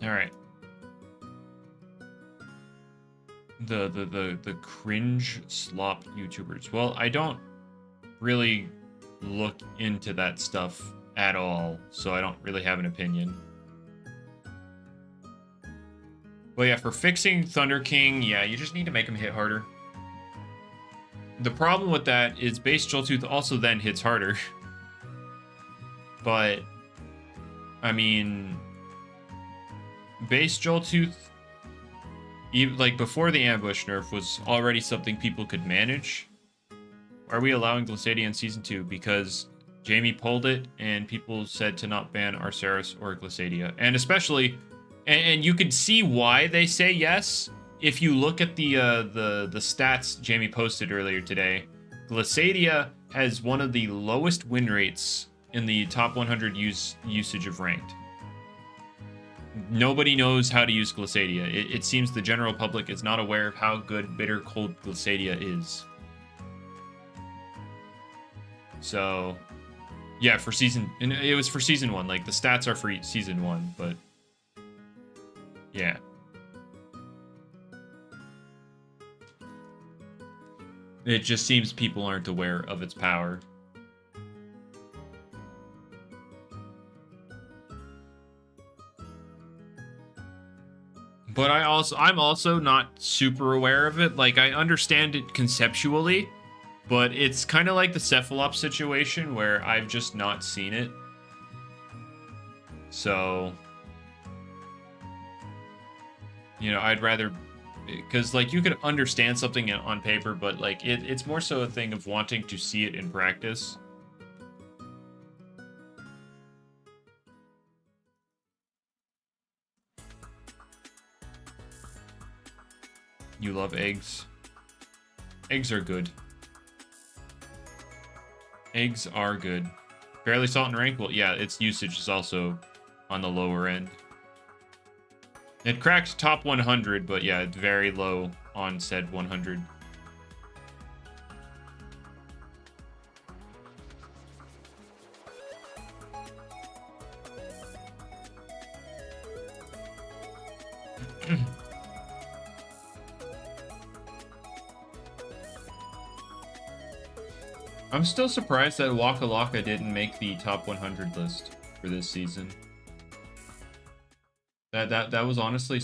All right. The cringe slop YouTubers. Well, I don't really look into that stuff at all, so I don't really have an opinion. Well, yeah, for fixing Thunder King, yeah, you just need to make him hit harder. The problem with that is base Joltooth also then hits harder. But, I mean, base Joltooth, even like before the ambush nerf, was already something people could manage. Are we allowing Glitchxity in Season 2? Because Jamie pulled it, and people said to not ban Arceus or Glitchxity. And especially, and you could see why they say yes. If you look at the stats Jamie posted earlier today, Glitchxity has one of the lowest win rates in the top 100 usage of ranked. Nobody knows how to use Glitchxity. It seems the general public is not aware of how good Bitter Cold Glitchxity is. So, yeah, for season, and it was for season 1. Like, the stats are for season 1, but yeah. It just seems people aren't aware of its power. But I'm also not super aware of it. Like, I understand it conceptually, but it's kind of like the Cephalops situation where I've just not seen it. So, you know, I'd rather, because like you could understand something on paper, but like it's more so a thing of wanting to see it in practice. You love eggs. Eggs are good. Eggs are good. Barely salt and rank? Well, yeah, its usage is also on the lower end. It cracked top 100, but yeah, it's very low on said 100. I'm still surprised that Waka Laka didn't make the top 100 list for this season. That was honestly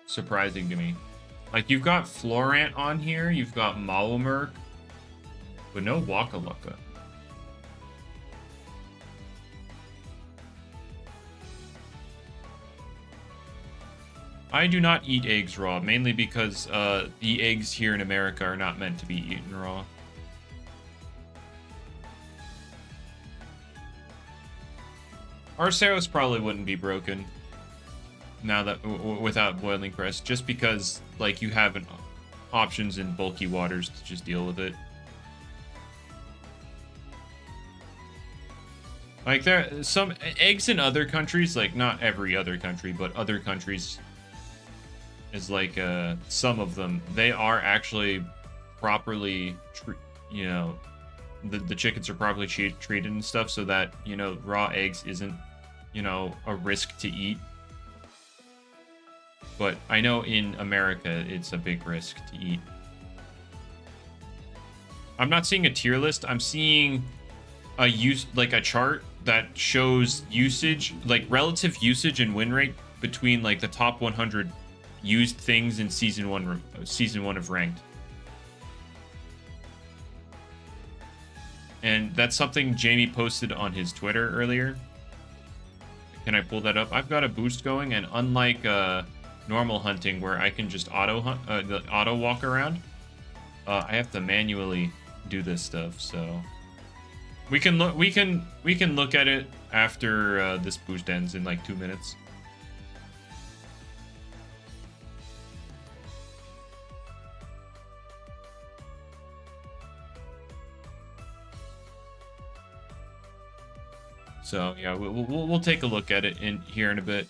surprising to me. Like, you've got Florant on here, you've got Malamurk, but no Waka Laka. I do not eat eggs raw, mainly because the eggs here in America are not meant to be eaten raw. Arceus probably wouldn't be broken now that without boiling press, just because like you have options in bulky waters to just deal with it. Like there some eggs in other countries, like not every other country, but other countries is like some of them, they are actually properly you know, the chickens are properly treated and stuff, so that, you know, raw eggs isn't, you know, a risk to eat. But I know in America it's a big risk to eat. I'm not seeing a tier list. I'm seeing a chart that shows usage, like relative usage and win rate between like the top 100 used things in season 1 of ranked. And that's something Jamie posted on his Twitter earlier. Can I pull that up? I've got a boost going, and unlike normal hunting where I can just auto walk around, I have to manually do this stuff. So we can look at it after this boost ends in like 2 minutes. So yeah, we'll take a look at it here in a bit.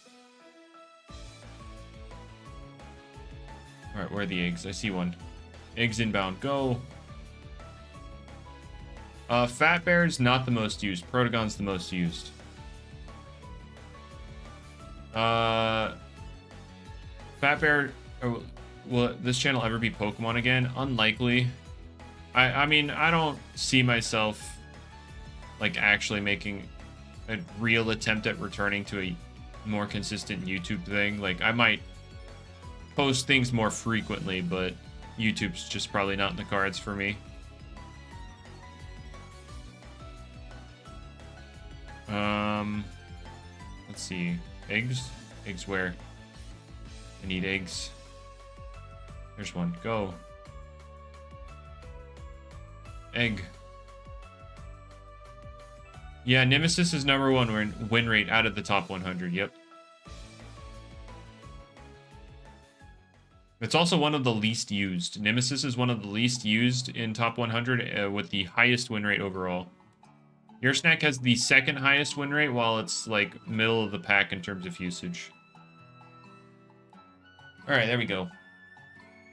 All right, where are the eggs? I see one. Eggs inbound. Go. Fat Bear's not the most used. Protagon's the most used. Fat Bear. Will this channel ever be Pokemon again? Unlikely. I mean, I don't see myself like actually making a real attempt at returning to a more consistent YouTube thing. Like, I might post things more frequently, but YouTube's just probably not in the cards for me. Let's see. Eggs? Eggs where? I need eggs. There's one. Go. Egg. Yeah, Nemesis is #1 win rate out of the top 100. Yep. It's also one of the least used. Nemesis is one of the least used in top 100 with the highest win rate overall. Your Snack has the second highest win rate, while it's like middle of the pack in terms of usage. All right, there we go.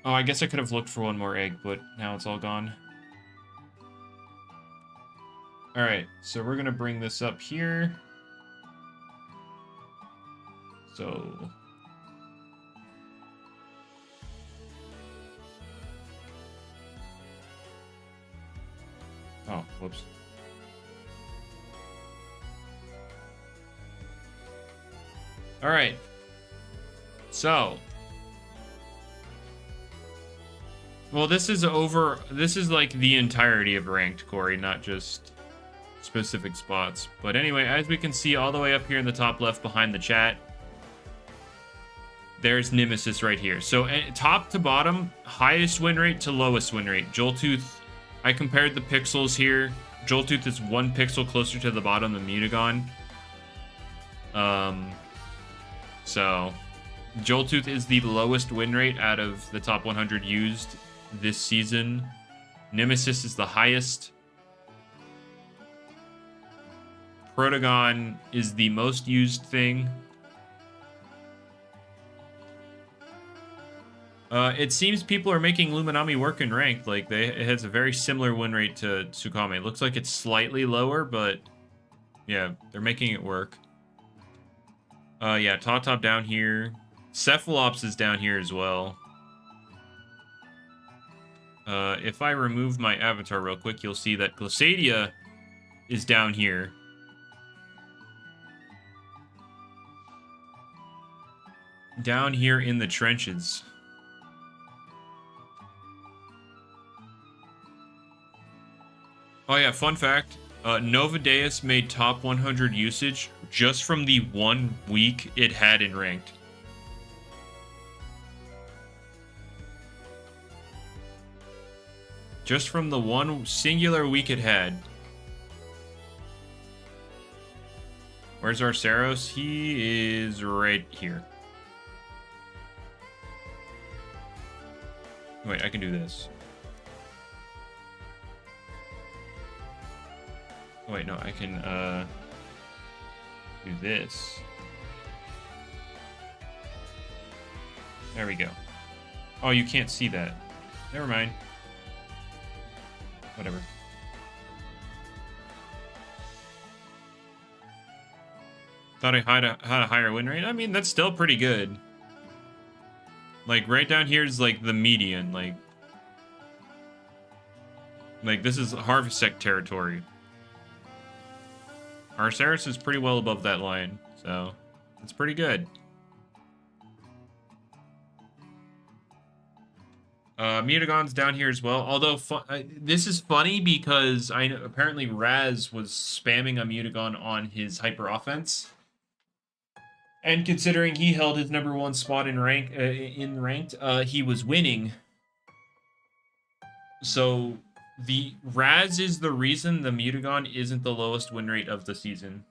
Oh, I guess I could have looked for one more egg, but now it's all gone. All right, so we're gonna bring this up here. So oh, whoops. All right. So, well, this is like the entirety of ranked, Corey, not just specific spots. But anyway, as we can see all the way up here in the top left behind the chat, there's Nemesis right here. So top to bottom, highest win rate to lowest win rate. Joltooth, I compared the pixels here. Joltooth is 1 pixel closer to the bottom than Mutagon. So Joltooth is the lowest win rate out of the top 100 used this season. Nemesis is the highest. Protagon is the most used thing. It seems people are making Luminami work in ranked. Like, it has a very similar win rate to Tsukame. It looks like it's slightly lower, but yeah, they're making it work. Yeah, Top down here. Cephalops is down here as well. If I remove my avatar real quick, you'll see that Glissadia is down here. Down here in the trenches. Oh yeah, fun fact. Novadeus made top 100 usage just from the 1 week it had in ranked. Just from the 1 singular week it had. Where's Arceros? He is right here. Wait, I can do this. Oh, wait, no, I can do this. There we go. Oh, you can't see that. Never mind. Whatever. Thought I had a higher win rate. I mean, that's still pretty good. Like, right down here is, like, the median. Like, this is Harvest Sect territory. Arceus is pretty well above that line, so it's pretty good. Mutagon's down here as well. Although, this is funny because I know apparently Raz was spamming a Mutagon on his hyper offense. And considering he held his #1 spot in ranked, he was winning. So the Raz is the reason the Mutagon isn't the lowest win rate of the season.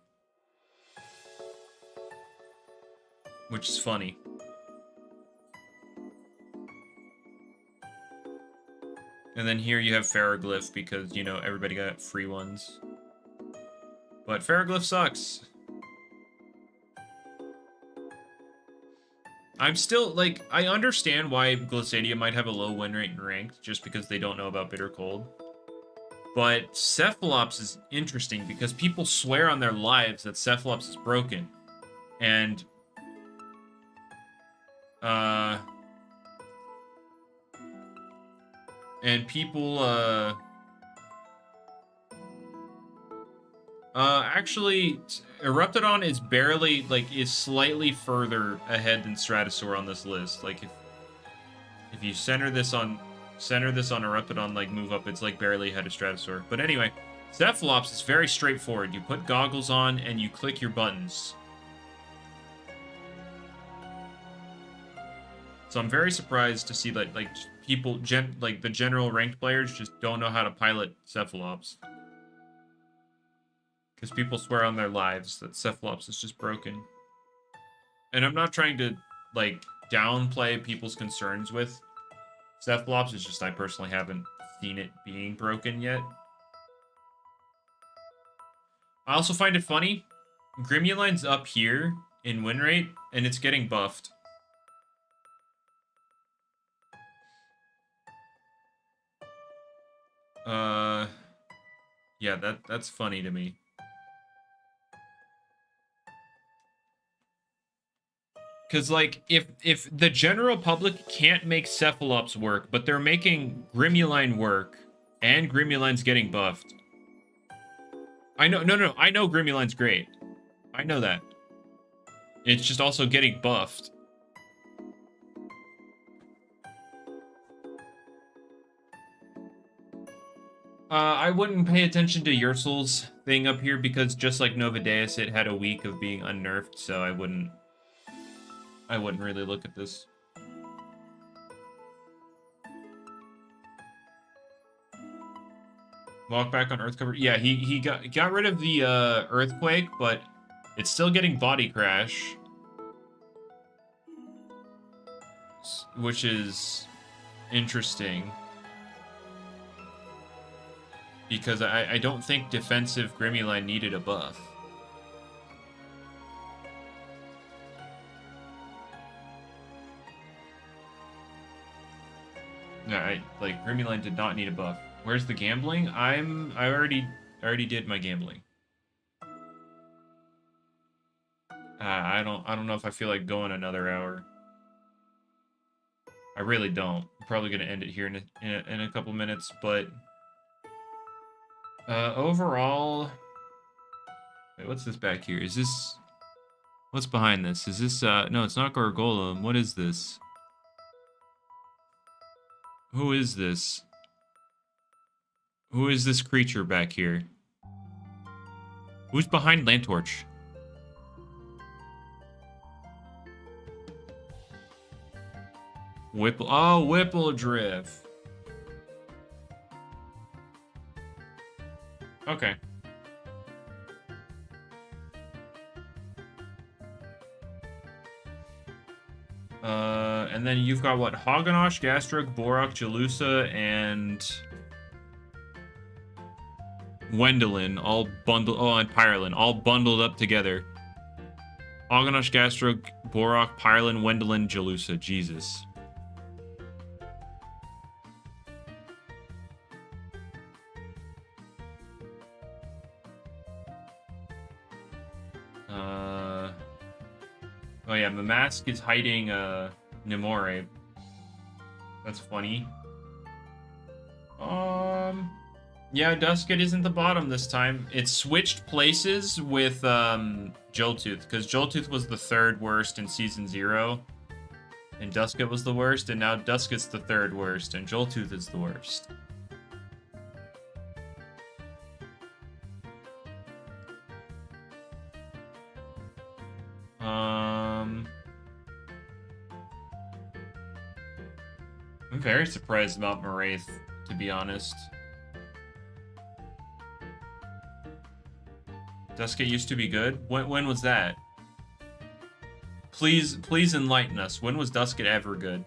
Which is funny. And then here you have Ferroglyph because, you know, everybody got free ones. But Ferroglyph sucks. I'm still, like, I understand why GlitchxCity might have a low win rate in ranked, just because they don't know about Bitter Cold. But Cephalops is interesting because people swear on their lives that Cephalops is broken. And, people, actually, Eruptodon is barely, like, is slightly further ahead than Stratosaur on this list. Like, if you center this on Eruptodon, like, move up, it's, like, barely ahead of Stratosaur. But anyway, Cephalops is very straightforward. You put goggles on, and you click your buttons. So I'm very surprised to see that, like, people, like, the general ranked players just don't know how to pilot Cephalops. Because people swear on their lives that Cephalops is just broken. And I'm not trying to, like, downplay people's concerns with Cephalops. It's just I personally haven't seen it being broken yet. I also find it funny. Grimmuline's up here in win rate, and it's getting buffed. Yeah, that's funny to me. Because, like, if the general public can't make Cephalops work, but they're making Grimmuline work, and Grimmuline's getting buffed. I know, no, I know Grimmuline's great. I know that. It's just also getting buffed. I wouldn't pay attention to Ursul's thing up here because just like Novadeus, it had a week of being unnerfed, so I wouldn't really look at this. Walk back on Earth cover. Yeah, he got rid of the earthquake, but it's still getting body crash, which is interesting. Because I don't think defensive Grimmuline needed a buff. Yeah, like Grimmuline did not need a buff. Where's the gambling? I already did my gambling. I don't know if I feel like going another hour. I really don't. I'm probably gonna end it here in a couple minutes, but overall, wait, what's this back here? Is this, what's behind this? Is this no, it's not Gargolem. What is this? Who is this? Who is this creature back here? Who's behind Lantorch? Whipple. Oh, Whippledrift. Okay. And then you've got what? Hoganosh, Gastrug, Borak, Jalusa, and Wendelin all bundled. Oh, and Pyrelin all bundled up together. Hoganosh, Gastrug, Borak, Pyrelin, Wendelin, Jalusa. Jesus. Oh yeah, Mamask is hiding Nemore. That's funny. Yeah, Duskett isn't the bottom this time. It switched places with Joltooth, because Joltooth was the 3rd worst in Season 0. And Duskett was the worst, and now Duskett's the 3rd worst, and Joltooth is the worst. I'm very surprised about Moraith, to be honest. Dusket used to be good? When was that? Please enlighten us. When was Dusket ever good?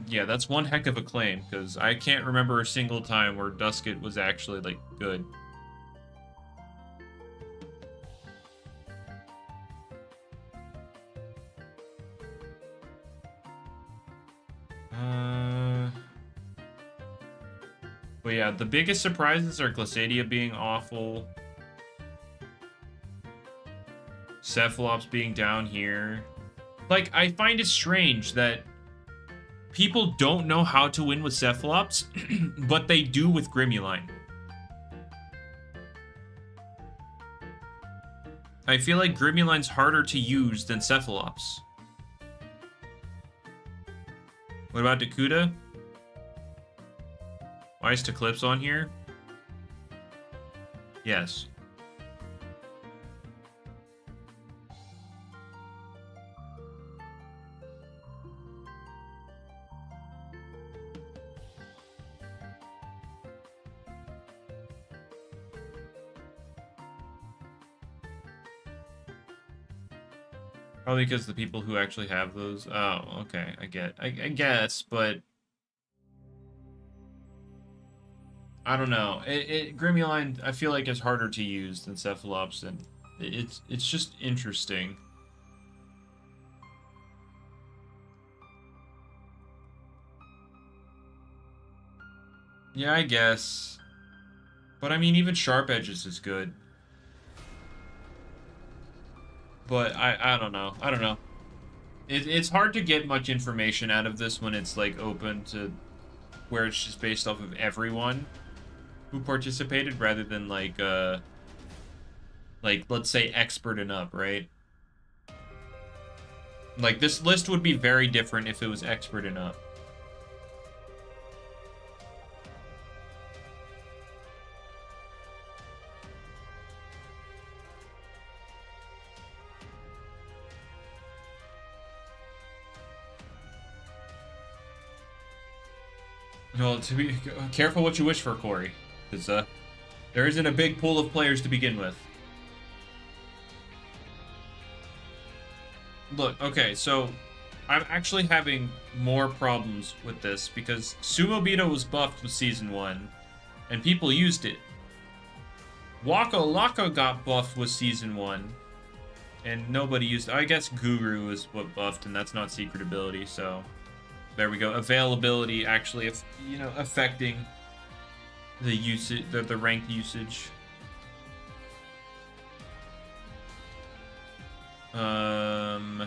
Yeah, that's one heck of a claim, because I can't remember a single time where Dusket was actually, like, good. But yeah, the biggest surprises are GlitchxCity being awful. Cephalops being down here. Like, I find it strange that people don't know how to win with Cephalops, but they do with Grimuline. I feel like Grimuline's harder to use than Cephalops. What about Dakuda? Why is Teclipse on here? Yes. Probably because the people who actually have those. Oh, okay. I guess, but I don't know. Grimuline, I feel like, is harder to use than Cephalops, and it's just interesting. Yeah, I guess. But I mean, even Sharp Edges is good. But I don't know. I don't know. It's hard to get much information out of this when it's like open to where it's just based off of everyone who participated rather than like let's say expert and up, right? Like this list would be very different if it was expert and up. Well, to be careful what you wish for, Corey, because there isn't a big pool of players to begin with. Look, okay, so I'm actually having more problems with this because Sumo Bito was buffed with Season 1, and people used it. Waka Laka got buffed with Season 1, and nobody used it. I guess Guru is what buffed, and that's not secret ability, so there we go. Availability actually, you know, affecting the usage, the rank usage. Why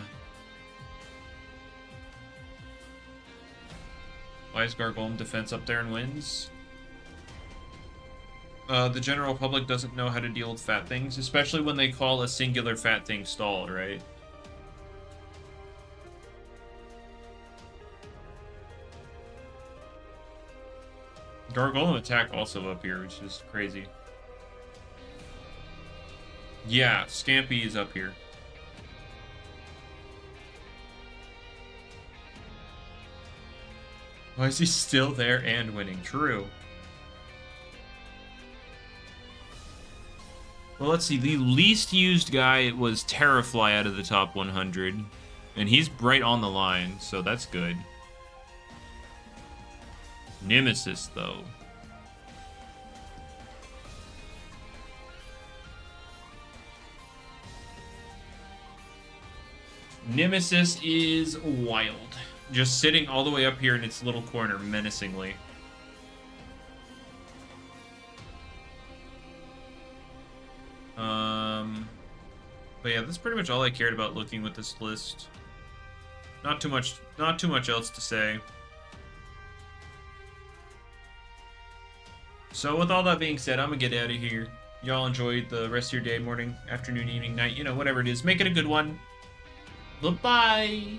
is Gargolem defense up there and wins? The general public doesn't know how to deal with fat things, especially when they call a singular fat thing stall, right? Gargolem attack also up here, which is crazy. Yeah, Scampy is up here. Why is he still there and winning? True. Well, let's see. The least used guy was Terrafly out of the top 100. And he's right on the line, so that's good. Nemesis, though. Nemesis is wild. Just sitting all the way up here in its little corner, menacingly. But yeah, that's pretty much all I cared about looking with this list. Not too much else to say. So with all that being said, I'm gonna get out of here. Y'all enjoy the rest of your day, morning, afternoon, evening, night, you know, whatever it is. Make it a good one. Bye-bye.